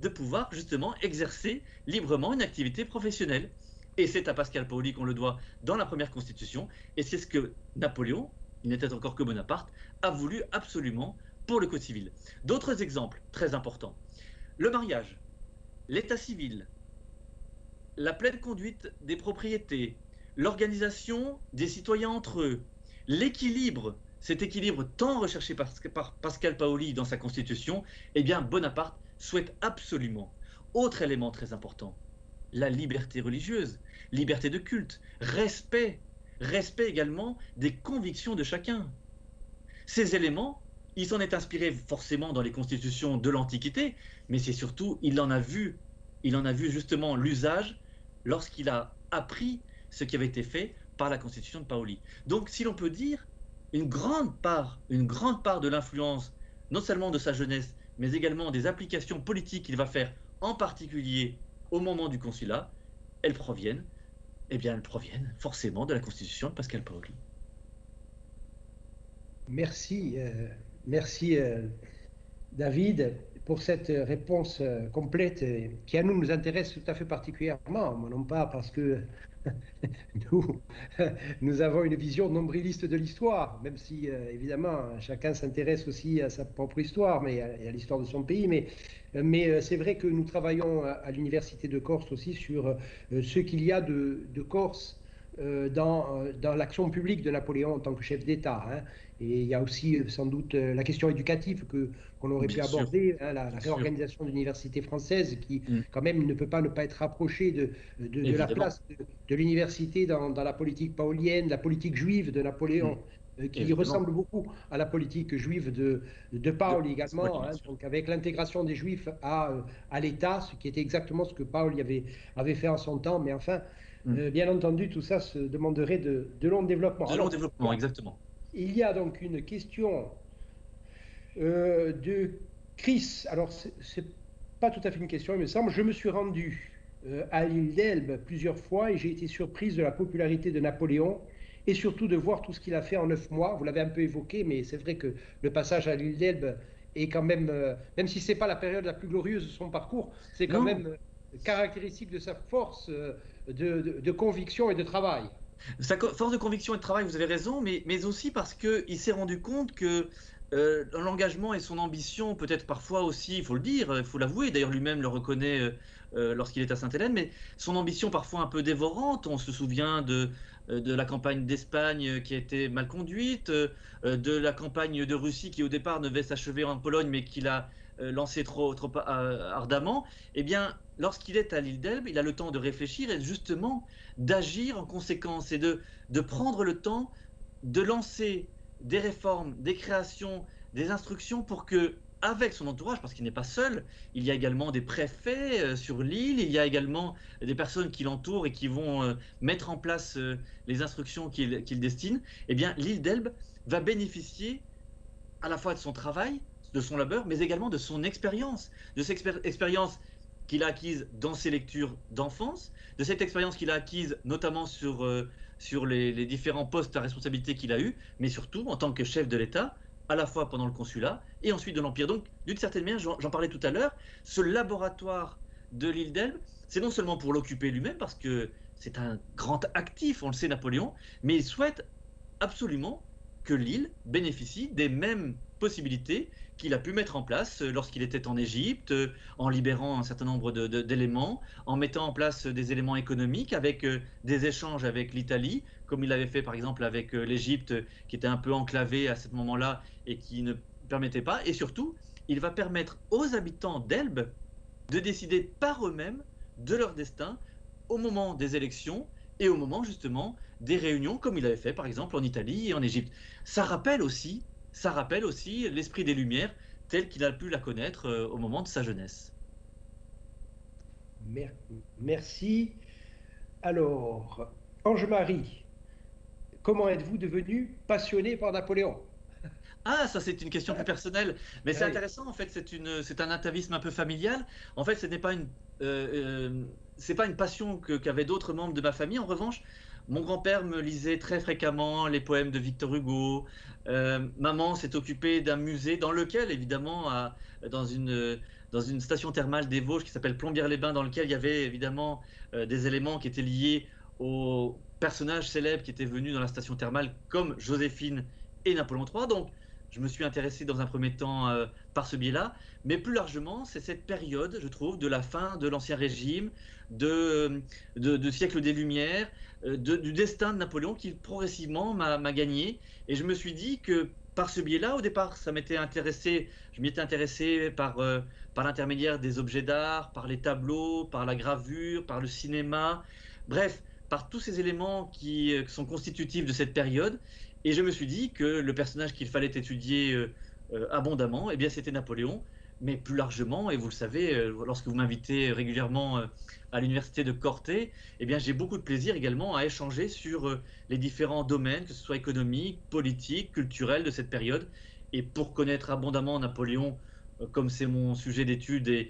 de pouvoir justement exercer librement une activité professionnelle. Et c'est à Pascal Paoli qu'on le doit dans la première constitution, et c'est ce que Napoléon, il n'était encore que Bonaparte, a voulu absolument pour le Code civil. D'autres exemples très importants. Le mariage, l'état civil, la pleine conduite des propriétés, l'organisation des citoyens entre eux, l'équilibre, cet équilibre tant recherché par Pascal Paoli dans sa constitution, eh bien Bonaparte souhaite absolument. Autre élément très important, la liberté religieuse, liberté de culte, respect, respect également des convictions de chacun. Ces éléments, il s'en est inspiré forcément dans les constitutions de l'Antiquité, mais c'est surtout, il en a vu justement l'usage lorsqu'il a appris ce qui avait été fait par la constitution de Paoli. Donc, si l'on peut dire, une grande part de l'influence, non seulement de sa jeunesse, mais également des applications politiques qu'il va faire, en particulier au moment du consulat, elles proviennent forcément de la constitution de Pascal Paoli. Merci, merci David, pour cette réponse complète qui à nous intéresse tout à fait particulièrement, non pas parce que nous, nous avons une vision nombriliste de l'histoire, même si évidemment chacun s'intéresse aussi à sa propre histoire, mais à l'histoire de son pays. Mais c'est vrai que nous travaillons à l'Université de Corse aussi sur ce qu'il y a de Corse dans l'action publique de Napoléon en tant que chef d'État. Hein. Et il y a aussi sans doute la question éducative qu'on aurait pu aborder, hein, la réorganisation de l'université française qui quand même ne peut pas ne pas être rapprochée de la place de l'université dans la politique paolienne, la politique juive de Napoléon. Qui ressemble beaucoup à la politique juive de Paoli également, hein, donc avec l'intégration des Juifs à l'État, ce qui était exactement ce que Paoli avait fait en son temps, mais enfin, bien entendu, tout ça se demanderait de long développement. De long développement, exactement. Il y a donc une question de Chris. Alors, c'est pas tout à fait une question, il me semble. Je me suis rendu à l'île d'Elbe plusieurs fois et j'ai été surprise de la popularité de Napoléon et surtout de voir tout ce qu'il a fait en 9 mois. Vous l'avez un peu évoqué, mais c'est vrai que le passage à l'île d'Elbe est quand même, même si ce n'est pas la période la plus glorieuse de son parcours, c'est quand même caractéristique de sa force de conviction et de travail. Sa force de conviction et de travail, vous avez raison, mais aussi parce qu'il s'est rendu compte que l'engagement et son ambition, peut-être parfois aussi, il faut le dire, il faut l'avouer, d'ailleurs lui-même le reconnaît lorsqu'il est à Sainte-Hélène, mais son ambition parfois un peu dévorante, on se souvient de la campagne d'Espagne qui a été mal conduite, de la campagne de Russie qui au départ devait s'achever en Pologne mais qu'il a lancé trop ardemment, eh bien lorsqu'il est à l'île d'Elbe, il a le temps de réfléchir et justement d'agir en conséquence et de prendre le temps de lancer des réformes, des créations, des instructions pour que, avec son entourage, parce qu'il n'est pas seul, il y a également des préfets sur l'île, il y a également des personnes qui l'entourent et qui vont mettre en place les instructions qu'il destine, eh bien l'île d'Elbe va bénéficier à la fois de son travail, de son labeur, mais également de son expérience, de cette expérience qu'il a acquise dans ses lectures d'enfance, de cette expérience qu'il a acquise notamment sur les différents postes à responsabilité qu'il a eus, mais surtout en tant que chef de l'État, à la fois pendant le consulat et ensuite de l'Empire. Donc, d'une certaine manière, j'en parlais tout à l'heure, ce laboratoire de l'île d'Elbe, c'est non seulement pour l'occuper lui-même, parce que c'est un grand actif, on le sait, Napoléon, mais il souhaite absolument que l'île bénéficie des mêmes possibilités qu'il a pu mettre en place lorsqu'il était en Égypte, en libérant un certain nombre d'éléments, en mettant en place des éléments économiques avec des échanges avec l'Italie, comme il avait fait par exemple avec l'Égypte, qui était un peu enclavée à ce moment-là et qui ne permettait pas. Et surtout, il va permettre aux habitants d'Elbe de décider par eux-mêmes de leur destin au moment des élections et au moment justement des réunions, comme il avait fait par exemple en Italie et en Égypte. Ça rappelle aussi l'esprit des Lumières tel qu'il a pu la connaître au moment de sa jeunesse. Merci. Alors, Ange-Marie, comment êtes-vous devenu passionné par Napoléon? Ah, ça c'est une question plus personnelle, mais c'est Oui. intéressant en fait, c'est un atavisme un peu familial. En fait, ce n'est pas c'est pas une passion qu'avaient d'autres membres de ma famille. En revanche, mon grand-père me lisait très fréquemment les poèmes de Victor Hugo. Maman s'est occupée d'un musée dans lequel, évidemment, dans dans une station thermale des Vosges qui s'appelle Plombières-les-Bains, dans lequel il y avait évidemment des éléments qui étaient liés aux personnages célèbres qui étaient venus dans la station thermale, comme Joséphine et Napoléon III. Donc, je me suis intéressé dans un premier temps par ce biais-là, mais plus largement, c'est cette période, je trouve, de la fin de l'Ancien Régime, de siècle des Lumières, du destin de Napoléon qui progressivement m'a gagné. Et je me suis dit que par ce biais-là, au départ, je m'y étais intéressé par l'intermédiaire des objets d'art, par les tableaux, par la gravure, par le cinéma, bref, par tous ces éléments qui sont constitutifs de cette période. Et je me suis dit que le personnage qu'il fallait étudier abondamment, eh bien, c'était Napoléon, mais plus largement, et vous le savez, lorsque vous m'invitez régulièrement à l'université de Corté, eh bien, j'ai beaucoup de plaisir également à échanger sur les différents domaines, que ce soit économique, politique, culturel de cette période. Et pour connaître abondamment Napoléon, comme c'est mon sujet d'étude et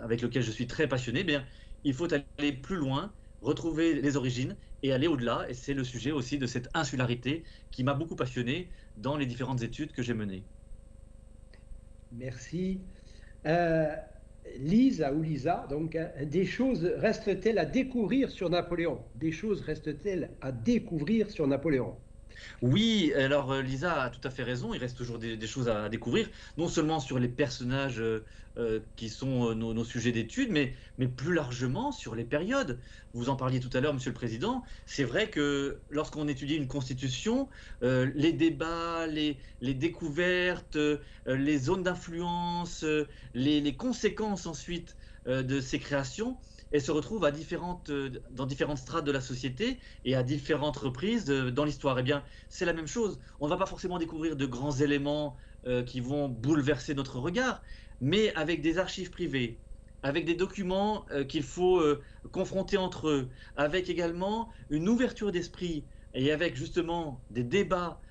avec lequel je suis très passionné, eh bien, il faut aller plus loin, retrouver les origines et aller au-delà. Et c'est le sujet aussi de cette insularité qui m'a beaucoup passionné dans les différentes études que j'ai menées. Merci. Euh, Lisa ou Lisa, donc, des choses restent-elles à découvrir sur Napoléon? Des choses restent-elles à découvrir sur Napoléon? Oui, alors Lisa a tout à fait raison, il reste toujours des choses à découvrir, non seulement sur les personnages qui sont nos sujets d'études, mais plus largement sur les périodes. Vous en parliez tout à l'heure, Monsieur le Président, c'est vrai que lorsqu'on étudie une constitution, les débats, les découvertes, les zones d'influence, les conséquences ensuite de ces créations, elles se retrouvent dans différentes strates de la société et à différentes reprises dans l'histoire. Eh bien, c'est la même chose. On ne va pas forcément découvrir de grands éléments qui vont bouleverser notre regard, mais avec des archives privées, avec des documents qu'il faut confronter entre eux, avec également une ouverture d'esprit et avec justement des débats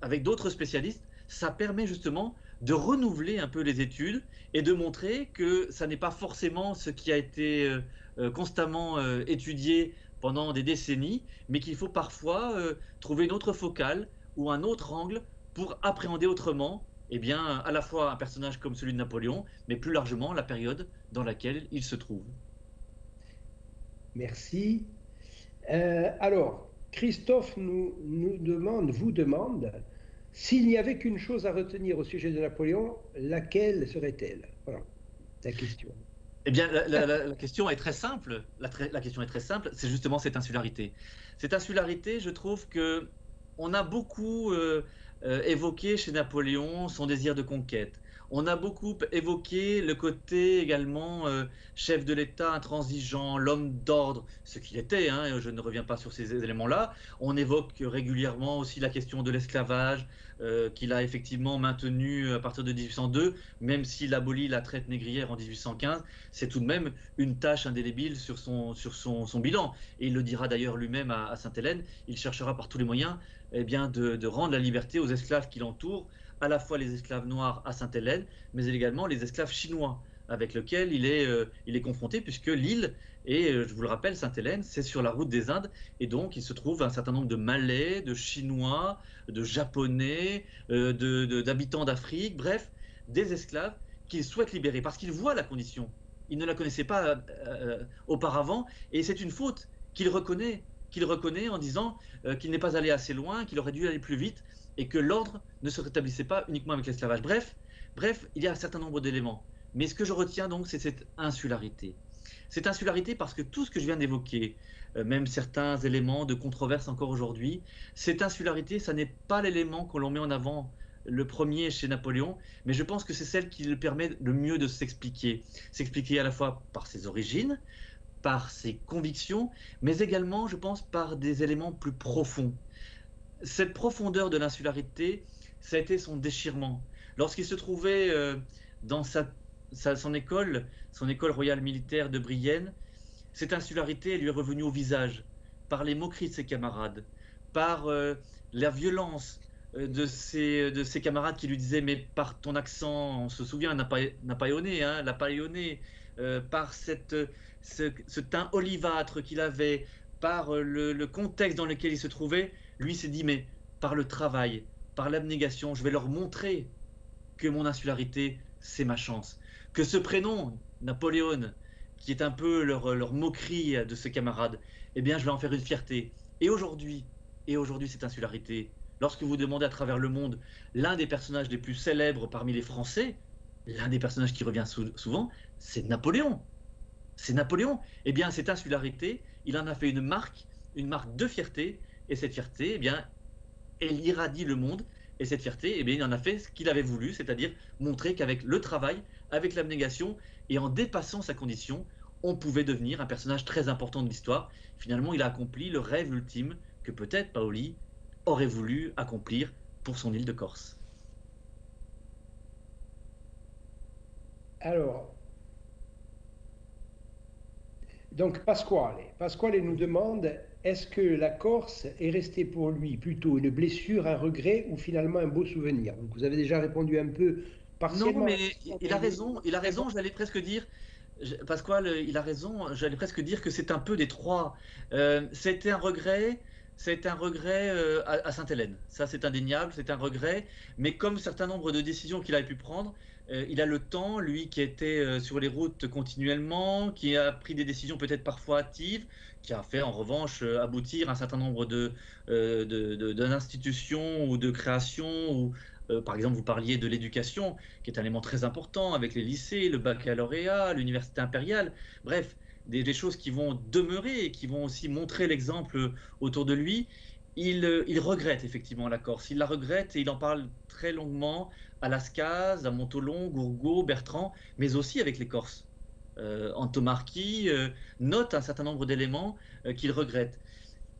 avec d'autres spécialistes, ça permet justement de renouveler un peu les études et de montrer que ça n'est pas forcément ce qui a été constamment étudié pendant des décennies, mais qu'il faut parfois trouver une autre focale ou un autre angle pour appréhender autrement eh bien, à la fois un personnage comme celui de Napoléon, mais plus largement la période dans laquelle il se trouve. Merci. Alors, Christophe vous demande, s'il n'y avait qu'une chose à retenir au sujet de Napoléon, laquelle serait-elle? Voilà, la question. Eh bien, la question est très simple. La question est très simple. C'est justement cette insularité. Cette insularité, je trouve que on a beaucoup évoqué chez Napoléon son désir de conquête. On a beaucoup évoqué le côté également chef de l'État intransigeant, l'homme d'ordre, ce qu'il était, hein, je ne reviens pas sur ces éléments-là. On évoque régulièrement aussi la question de l'esclavage, qu'il a effectivement maintenu à partir de 1802, même s'il abolit la traite négrière en 1815, c'est tout de même une tâche indélébile sur son bilan. Et il le dira d'ailleurs lui-même à Sainte-Hélène, il cherchera par tous les moyens eh bien, de rendre la liberté aux esclaves qui l'entourent, à la fois les esclaves noirs à Sainte-Hélène, mais également les esclaves chinois avec lesquels il est confronté, puisque l'île, et je vous le rappelle, Sainte-Hélène, c'est sur la route des Indes, et donc il se trouve un certain nombre de Malais, de Chinois, de Japonais, d'habitants d'Afrique, bref, des esclaves qu'il souhaite libérer, parce qu'il voit la condition. Il ne la connaissait pas auparavant, et c'est une faute qu'il reconnaît qu'il reconnaît en disant qu'il n'est pas allé assez loin, qu'il aurait dû aller plus vite et que l'ordre ne se rétablissait pas uniquement avec l'esclavage. Bref, il y a un certain nombre d'éléments. Mais ce que je retiens donc, c'est cette insularité. Cette insularité parce que tout ce que je viens d'évoquer, même certains éléments de controverse encore aujourd'hui, cette insularité, ça n'est pas l'élément que l'on met en avant le premier chez Napoléon, mais je pense que c'est celle qui le permet le mieux de s'expliquer. S'expliquer à la fois par ses origines, par ses convictions, mais également, je pense, par des éléments plus profonds. Cette profondeur de l'insularité, ça a été son déchirement. Lorsqu'il se trouvait dans son école royale militaire de Brienne, cette insularité lui est revenue au visage par les moqueries de ses camarades, par la violence de ses camarades qui lui disaient mais par ton accent, on se souvient, Napoléonais, hein, Napoléonais, par ce teint olivâtre qu'il avait, par le contexte dans lequel il se trouvait, lui s'est dit mais par le travail, par l'abnégation, je vais leur montrer que mon insularité, c'est ma chance. Que ce prénom, Napoléon, qui est un peu leur moquerie de ses camarades, eh bien, je vais en faire une fierté. Et aujourd'hui, cette insularité, lorsque vous demandez à travers le monde l'un des personnages les plus célèbres parmi les Français, l'un des personnages qui revient souvent, c'est Napoléon. C'est Napoléon. Eh bien, cette insularité, il en a fait une marque de fierté, et cette fierté, eh bien, elle irradie le monde. Et cette fierté, eh bien, il en a fait ce qu'il avait voulu, c'est-à-dire montrer qu'avec le travail, avec l'abnégation et en dépassant sa condition, on pouvait devenir un personnage très important de l'histoire. Finalement, il a accompli le rêve ultime que peut-être Paoli aurait voulu accomplir pour son île de Corse. Alors, donc Pasquale nous demande, est-ce que la Corse est restée pour lui plutôt une blessure, un regret ou finalement un beau souvenir? Donc vous avez déjà répondu un peu Non, partiellement. mais il a raison, j'allais presque dire, Pasquale, il a raison, j'allais presque dire que c'est un peu des trois. C'était un regret, à Sainte-Hélène. Ça, c'est indéniable, c'est un regret. Mais comme certain nombre de décisions qu'il avait pu prendre, il a le temps, lui qui était sur les routes continuellement, qui a pris des décisions peut-être parfois hâtives, qui a fait en revanche aboutir un certain nombre d'institutions ou de créations. Ou, par exemple, vous parliez de l'éducation, qui est un élément très important avec les lycées, le baccalauréat, l'université impériale. Bref, des choses qui vont demeurer et qui vont aussi montrer l'exemple autour de lui. Il regrette effectivement la Corse. Il la regrette et il en parle très longuement à Lascaz, à Montholon, Gourgaud, Bertrand, mais aussi avec les Corses. Antomarchi note un certain nombre d'éléments qu'il regrette.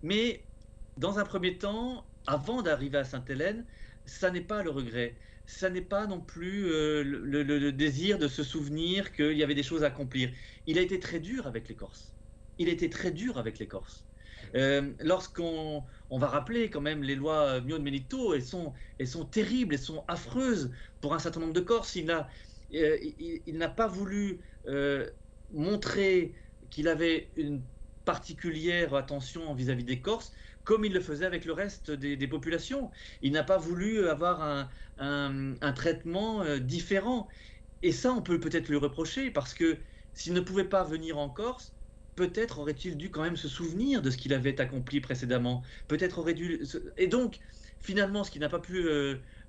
Mais dans un premier temps, avant d'arriver à Sainte-Hélène, ça n'est pas le regret. Ça n'est pas non plus le désir de se souvenir qu'il y avait des choses à accomplir. Il a été très dur avec les Corses. Il a été très dur avec les Corses. Lorsqu'on va rappeler quand même les lois Mio de Melito, elles sont terribles, elles sont affreuses pour un certain nombre de Corses. Il n'a pas voulu montrer qu'il avait une particulière attention vis-à-vis des Corses, comme il le faisait avec le reste des populations. Il n'a pas voulu avoir un traitement différent. Et ça, on peut peut-être lui reprocher, parce que s'il ne pouvait pas venir en Corse, peut-être aurait-il dû quand même se souvenir de ce qu'il avait accompli précédemment. Peut-être aurait dû... Et donc, finalement, ce qu'il n'a pas pu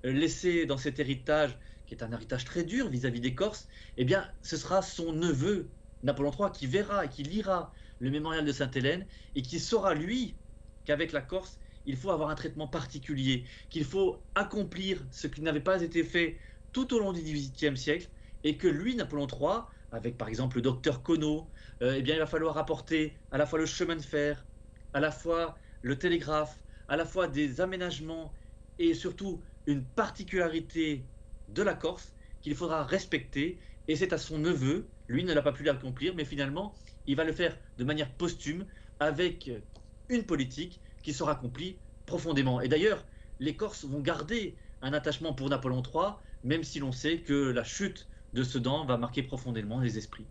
laisser dans cet héritage, qui est un héritage très dur vis-à-vis des Corses, eh bien, ce sera son neveu, Napoléon III, qui verra et qui lira le mémorial de Sainte-Hélène et qui saura, lui, qu'avec la Corse, il faut avoir un traitement particulier, qu'il faut accomplir ce qui n'avait pas été fait tout au long du XVIIIe siècle, et que lui, Napoléon III, avec par exemple le docteur Conneau, eh bien, il va falloir apporter à la fois le chemin de fer, à la fois le télégraphe, à la fois des aménagements et surtout une particularité de la Corse qu'il faudra respecter. Et c'est à son neveu, lui ne l'a pas pu l'accomplir, mais finalement, il va le faire de manière posthume avec une politique qui sera accomplie profondément. Et d'ailleurs, les Corses vont garder un attachement pour Napoléon III, même si l'on sait que la chute de Sedan va marquer profondément les esprits.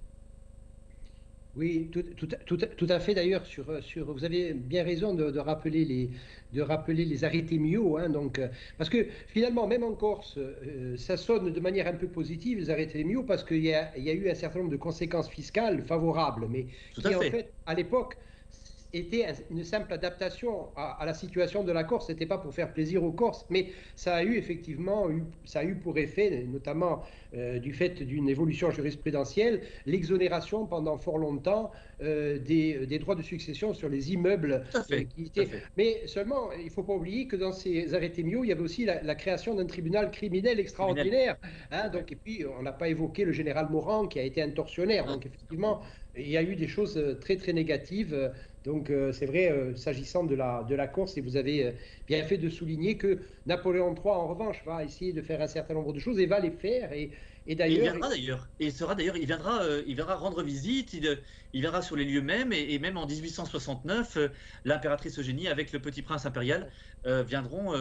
Oui, tout à fait. D'ailleurs, vous avez bien raison de rappeler les arrêtés Miot, hein, donc, parce que finalement, même en Corse, ça sonne de manière un peu positive, les arrêtés Miot, parce qu'il y a eu un certain nombre de conséquences fiscales favorables, mais Tout à qui en fait. fait, à l'époque, était une simple adaptation à la situation de la Corse. Ce n'était pas pour faire plaisir aux Corses, mais ça a eu effectivement ça a eu pour effet, notamment du fait d'une évolution jurisprudentielle, l'exonération pendant fort longtemps des droits de succession sur les immeubles Tout à fait, qui tout à étaient. fait. Mais seulement, il ne faut pas oublier que dans ces arrêtés Miot, il y avait aussi la création d'un tribunal criminel Criminel, extraordinaire. c'est Hein, vrai. donc, et puis, on n'a pas évoqué le général Morand qui a été un tortionnaire. Ah, Donc, effectivement, il y a eu des choses très, très négatives. Donc, c'est vrai, s'agissant de la Corse, et vous avez bien fait de souligner que Napoléon III, en revanche, va essayer de faire un certain nombre de choses et va les faire. Et Et il d'ailleurs, viendra d'ailleurs. Et il sera d'ailleurs, il viendra rendre visite, il viendra sur les lieux mêmes. Et même en 1869, l'impératrice Eugénie, avec le petit prince impérial, viendront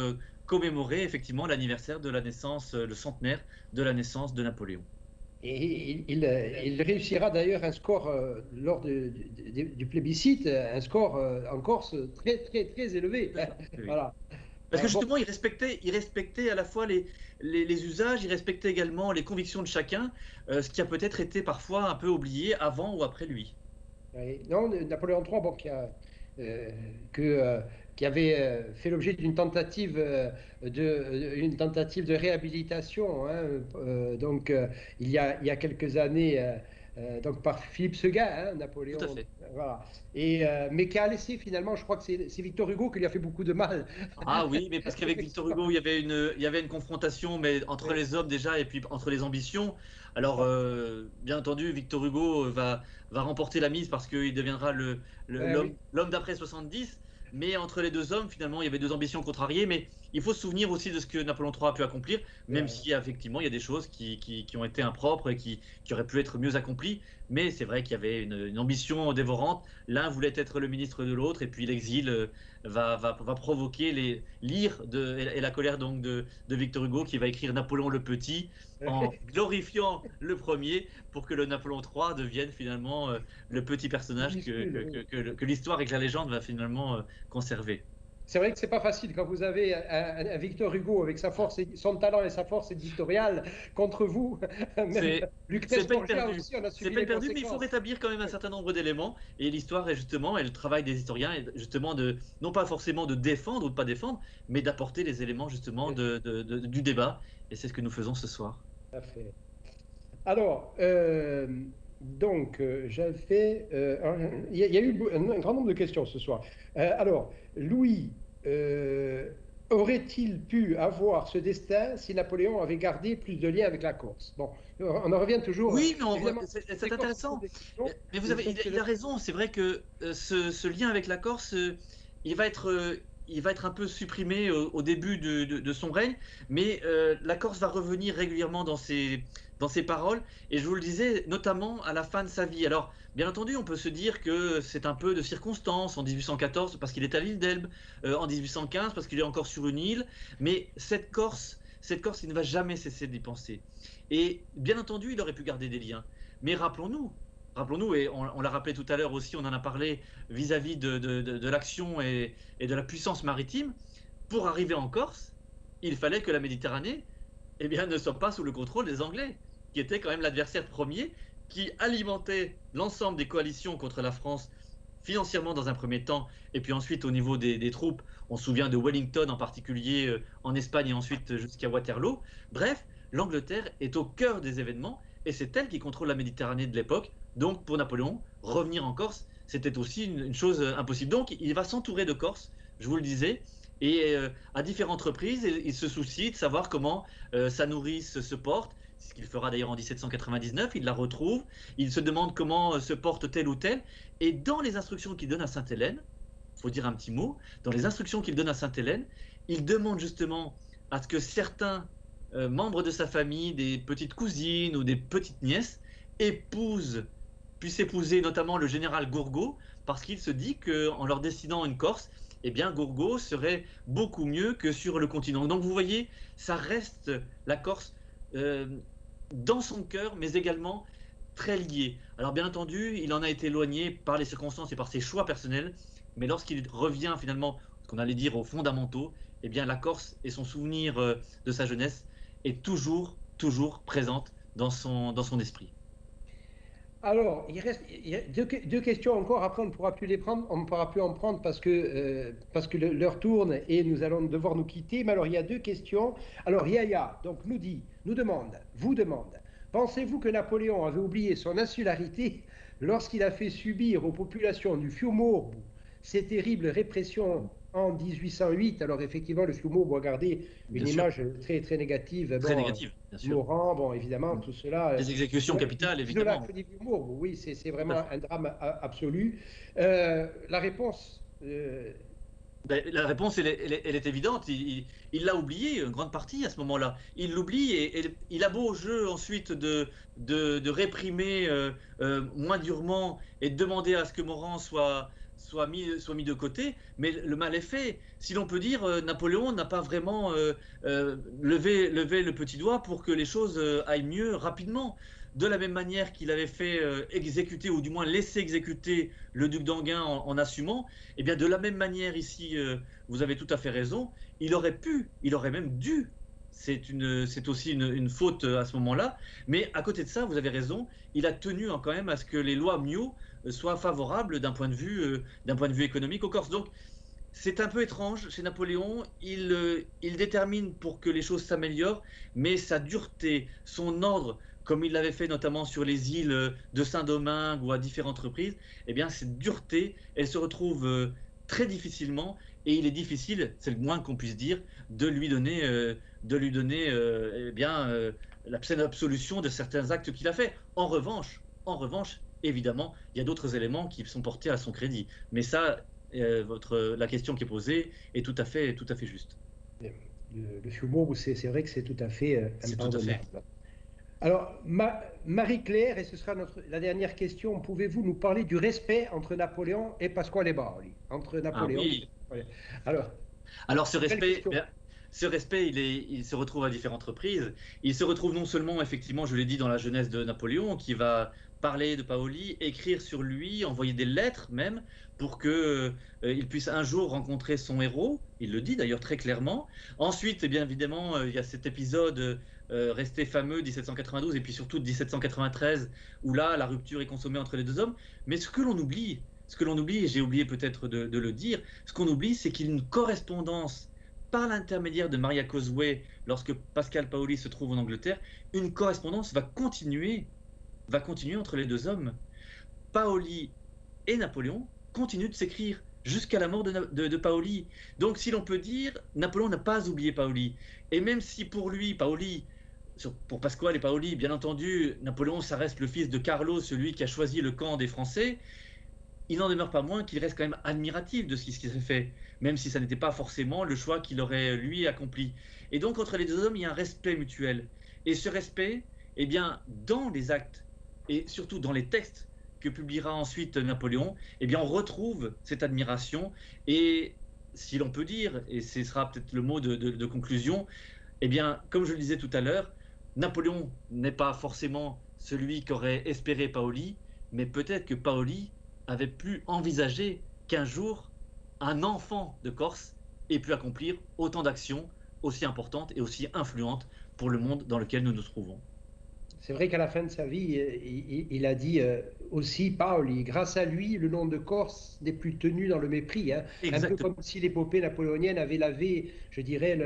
commémorer effectivement l'anniversaire de la naissance, le centenaire de la naissance de Napoléon. il réussira d'ailleurs un score lors du plébiscite, un score en Corse très, très, très élevé. Très fort. Oui, oui. Voilà. Parce que Bon, justement, il respectait à la fois les usages, il respectait également les convictions de chacun, ce qui a peut-être été parfois un peu oublié avant ou après lui. oui. Non, Napoléon III, bon, euh, que, euh, qui avait fait l'objet une tentative de réhabilitation, hein, donc il y a quelques années, donc par Philippe Seguin, hein, Tout à Napoléon, fait. voilà. Mais qui a laissé finalement, je crois que c'est Victor Hugo qui lui a fait beaucoup de mal. Ah oui, mais parce qu'avec Victor Hugo, il y avait une confrontation, mais entre Oui, les hommes déjà et puis entre les ambitions. Alors, bien entendu, Victor Hugo va remporter la mise parce qu'il deviendra oui, l'homme d'après 70. Mais entre les deux hommes, finalement, il y avait deux ambitions contrariées. Mais il faut se souvenir aussi de ce que Napoléon III a pu accomplir, même si effectivement il y a des choses qui ont été impropres et qui auraient pu être mieux accomplies. Mais c'est vrai qu'il y avait une ambition dévorante. L'un voulait être le ministre de l'autre, et puis l'exil va provoquer l'ire et la colère donc de Victor Hugo, qui va écrire Napoléon le Petit en glorifiant le premier pour que le Napoléon III devienne finalement le petit personnage minuscule, oui. que l'histoire et que la légende va finalement conserver. C'est vrai que c'est pas facile quand vous avez un Victor Hugo avec son talent et sa force éditoriale contre vous. Même C'est Lucrèce peine Borgia perdue. aussi, on a C'est subi peine les perdue, mais il faut conséquences. rétablir quand même un certain nombre d'éléments. Et l'histoire est justement, et le travail des historiens est justement non pas forcément de défendre ou de pas défendre, mais d'apporter les éléments justement Bien sûr, du débat. Et c'est ce que nous faisons ce soir. tout à fait. Alors, donc, il y a eu un grand nombre de questions ce soir. Alors, Louis, aurait-il pu avoir ce destin si Napoléon avait gardé plus de liens avec la Corse? Bon, on en revient toujours, Oui, mais évidemment, c'est les Corses posent intéressant. des questions, Mais mais il a raison. C'est vrai que ce lien avec la Corse, il va être un peu supprimé au début de son règne, mais la Corse va revenir régulièrement dans ses paroles. Et je vous le disais, notamment à la fin de sa vie. Alors, bien entendu, on peut se dire que c'est un peu de circonstance en 1814 parce qu'il est à l'île d'Elbe, en 1815 parce qu'il est encore sur une île. Mais cette Corse, il ne va jamais cesser d'y penser. Et bien entendu, il aurait pu garder des liens. Mais rappelons-nous, et on l'a rappelé tout à l'heure aussi, on en a parlé vis-à-vis de l'action et de la puissance maritime, pour arriver en Corse, il fallait que la Méditerranée ne soit pas sous le contrôle des Anglais, qui étaient quand même l'adversaire premier, qui alimentait l'ensemble des coalitions contre la France financièrement dans un premier temps, et puis ensuite au niveau des troupes, on se souvient de Wellington en particulier en Espagne et ensuite jusqu'à Waterloo. Bref, l'Angleterre est au cœur des événements et c'est elle qui contrôle la Méditerranée de l'époque. Donc pour Napoléon, revenir en Corse, c'était aussi une chose impossible. Donc il va s'entourer de Corse, je vous le disais, et à différentes reprises, il se soucie de savoir comment sa nourrice se porte, ce qu'il fera d'ailleurs en 1799, il la retrouve, il se demande comment se porte tel ou tel, et dans les instructions qu'il donne à Sainte-Hélène, il faut dire un petit mot, dans les instructions qu'il donne à Sainte-Hélène, il demande justement à ce que certains membres de sa famille, des petites cousines ou des petites nièces, puissent épouser notamment le général Gourgaud, parce qu'il se dit qu'en leur destinant une Corse, eh bien Gourgaud serait beaucoup mieux que sur le continent. Donc vous voyez, ça reste la Corse euh, dans son cœur, mais également très lié. Alors bien entendu, il en a été éloigné par les circonstances et par ses choix personnels, mais lorsqu'il revient finalement, ce qu'on allait dire aux fondamentaux, eh bien la Corse et son souvenir de sa jeunesse est toujours présente dans son esprit. Alors, il y a deux questions encore. Après, on ne pourra plus les prendre. On ne pourra plus en prendre parce que l'heure tourne et nous allons devoir nous quitter. Mais alors, il y a deux questions. Alors, Yaya donc, vous demande, pensez-vous que Napoléon avait oublié son insularité lorsqu'il a fait subir aux populations du Fiumorbo ces terribles répressions en 1808? Alors, effectivement, le Fiumorbo a gardé Bien une sûr, image très, très négative. très Bon, négative, bien sûr. Morand, bon, évidemment, tout cela. Des exécutions capitales, évidemment. L'isolation des humours, oui, c'est Tout à vraiment fait. un drame absolu. La réponse, Ben, la réponse, elle est évidente. Il l'a oublié, une grande partie à ce moment-là. Il l'oublie et il a beau jeu ensuite de réprimer moins durement et de demander à ce que Morand soit mis de côté, mais le mal est fait. Si l'on peut dire, Napoléon n'a pas vraiment levé le petit doigt pour que les choses aillent mieux rapidement. De la même manière qu'il avait fait exécuter, ou du moins laisser exécuter le duc d'Enghien en assumant, et bien de la même manière ici, vous avez tout à fait raison, il aurait même dû, c'est aussi une faute à ce moment-là, mais à côté de ça, vous avez raison, il a tenu quand même à ce que les lois Miot soient favorables d'un point de vue économique aux Corses. Donc c'est un peu étrange chez Napoléon, il détermine pour que les choses s'améliorent, mais sa dureté, son ordre, comme il l'avait fait notamment sur les îles de Saint-Domingue ou à différentes reprises, eh bien cette dureté, elle se retrouve très difficilement, et il est difficile, c'est le moins qu'on puisse dire, de lui donner eh bien, la pleine absolution de certains actes qu'il a fait. En revanche, évidemment, il y a d'autres éléments qui sont portés à son crédit. Mais ça, la question qui est posée est tout à fait juste. le Fiumorbo, c'est vrai que c'est tout à fait C'est tout à fait. impardonnable. Alors, Marie-Claire, et ce sera la dernière question, pouvez-vous nous parler du respect entre Napoléon et Pasquale Bari? Entre Ah Napoléon et oui. Pasquale. Alors, Alors ce belle respect, question. bien, ce respect, il se retrouve à différentes reprises. Il se retrouve non seulement, effectivement, je l'ai dit, dans la jeunesse de Napoléon, qui va parler de Paoli, écrire sur lui, envoyer des lettres même, pour que il puisse un jour rencontrer son héros. Il le dit d'ailleurs très clairement. Ensuite, eh bien évidemment, il y a cet épisode resté fameux 1792 et puis surtout 1793, où là, la rupture est consommée entre les deux hommes. Mais ce que l'on oublie, et j'ai oublié peut-être de le dire, ce qu'on oublie, c'est qu'il y a une correspondance par l'intermédiaire de Maria Causeway, lorsque Pascal Paoli se trouve en Angleterre, une correspondance va continuer entre les deux hommes. Paoli et Napoléon continuent de s'écrire jusqu'à la mort de Paoli. Donc si l'on peut dire, Napoléon n'a pas oublié Paoli. Et même si pour lui, Paoli, pour Pasquale et Paoli, bien entendu, Napoléon, ça reste le fils de Carlo, celui qui a choisi le camp des Français, il n'en demeure pas moins qu'il reste quand même admiratif de ce qui s'est fait, même si ça n'était pas forcément le choix qu'il aurait lui accompli. Et donc entre les deux hommes, il y a un respect mutuel. Et ce respect, eh bien, dans les actes et surtout dans les textes que publiera ensuite Napoléon, eh bien, on retrouve cette admiration. Et si l'on peut dire, et ce sera peut-être le mot de conclusion, eh bien, comme je le disais tout à l'heure, Napoléon n'est pas forcément celui qu'aurait espéré Paoli, mais peut-être que Paoli avait pu envisager qu'un jour, un enfant de Corse ait pu accomplir autant d'actions aussi importantes et aussi influentes pour le monde dans lequel nous nous trouvons. C'est vrai qu'à la fin de sa vie, il a dit aussi, Paoli, grâce à lui, le nom de Corse n'est plus tenu dans le mépris. Hein. Un peu Exactement. comme si l'épopée napoléonienne avait lavé, je dirais,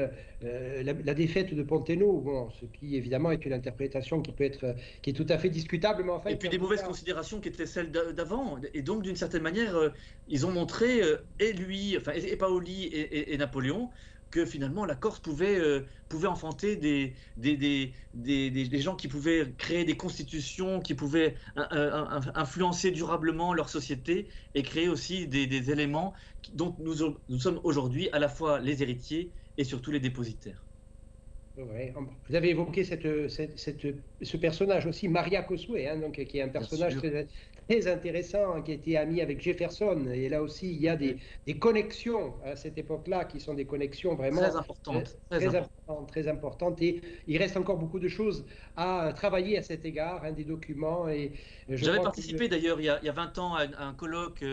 la défaite de Ponteno. Bon, ce qui, évidemment, est une interprétation qui est tout à fait discutable, mais enfin, Et puis en des tout mauvaises cas, considérations qui étaient celles d'avant. Et donc, d'une certaine manière, ils ont montré, et lui, enfin, et Paoli et Napoléon, que finalement la Corse pouvait enfanter des gens qui pouvaient créer des constitutions, qui pouvaient influencer durablement leur société et créer aussi des éléments dont nous sommes aujourd'hui à la fois les héritiers et surtout les dépositaires. ouais, vous avez évoqué ce personnage aussi, Maria Cosway, hein, donc, qui est un Bien personnage sûr. très, très intéressant, hein, qui était ami avec Jefferson. Et là aussi, il y a des connexions à cette époque-là qui sont des connexions Très vraiment importante, très importante. très importantes. Et il reste encore beaucoup de choses à travailler à cet égard, hein, des documents. Et je J'avais crois que participé d'ailleurs il y a 20 ans à un colloque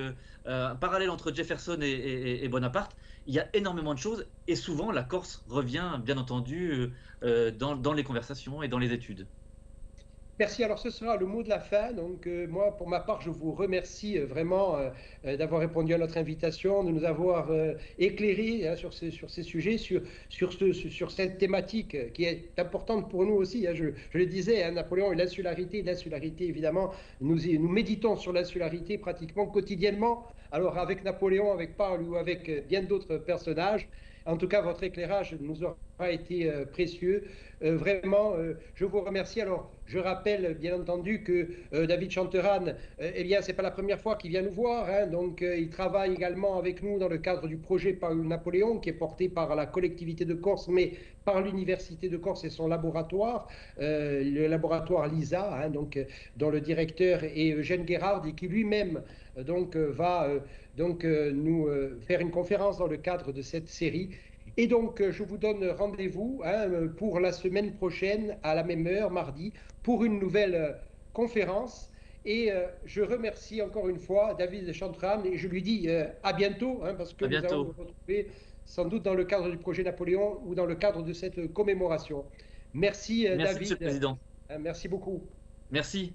un parallèle entre Jefferson et Bonaparte. Il y a énormément de choses et souvent la Corse revient bien entendu dans les conversations et dans les études. Merci. Alors, ce sera le mot de la fin. Donc, moi, pour ma part, je vous remercie vraiment d'avoir répondu à notre invitation, de nous avoir éclairé hein, sur ces sujets, sur cette thématique qui est importante pour nous aussi. Hein. Je le disais, hein, Napoléon et l'insularité. L'insularité, évidemment, nous méditons sur l'insularité pratiquement quotidiennement. Alors, avec Napoléon, avec Paul ou avec bien d'autres personnages. En tout cas, votre éclairage nous aura été précieux. Vraiment, je vous remercie. Alors, je rappelle bien entendu que David Chanteran, eh bien, c'est pas la première fois qu'il vient nous voir. Hein, donc, il travaille également avec nous dans le cadre du projet Paul Napoléon, qui est porté par la collectivité de Corse, mais par l'Université de Corse et son laboratoire, le laboratoire LISA, hein, donc, dont le directeur est Eugène Guérard et qui lui-même va nous faire une conférence dans le cadre de cette série. Et donc, je vous donne rendez-vous hein, pour la semaine prochaine, à la même heure, mardi, pour une nouvelle conférence. Et je remercie encore une fois David Chantran et je lui dis à bientôt, hein, parce que À nous allons nous bientôt. retrouver sans doute dans le cadre du projet Napoléon ou dans le cadre de cette commémoration. Merci Merci, Monsieur le David, Président. merci beaucoup. Merci.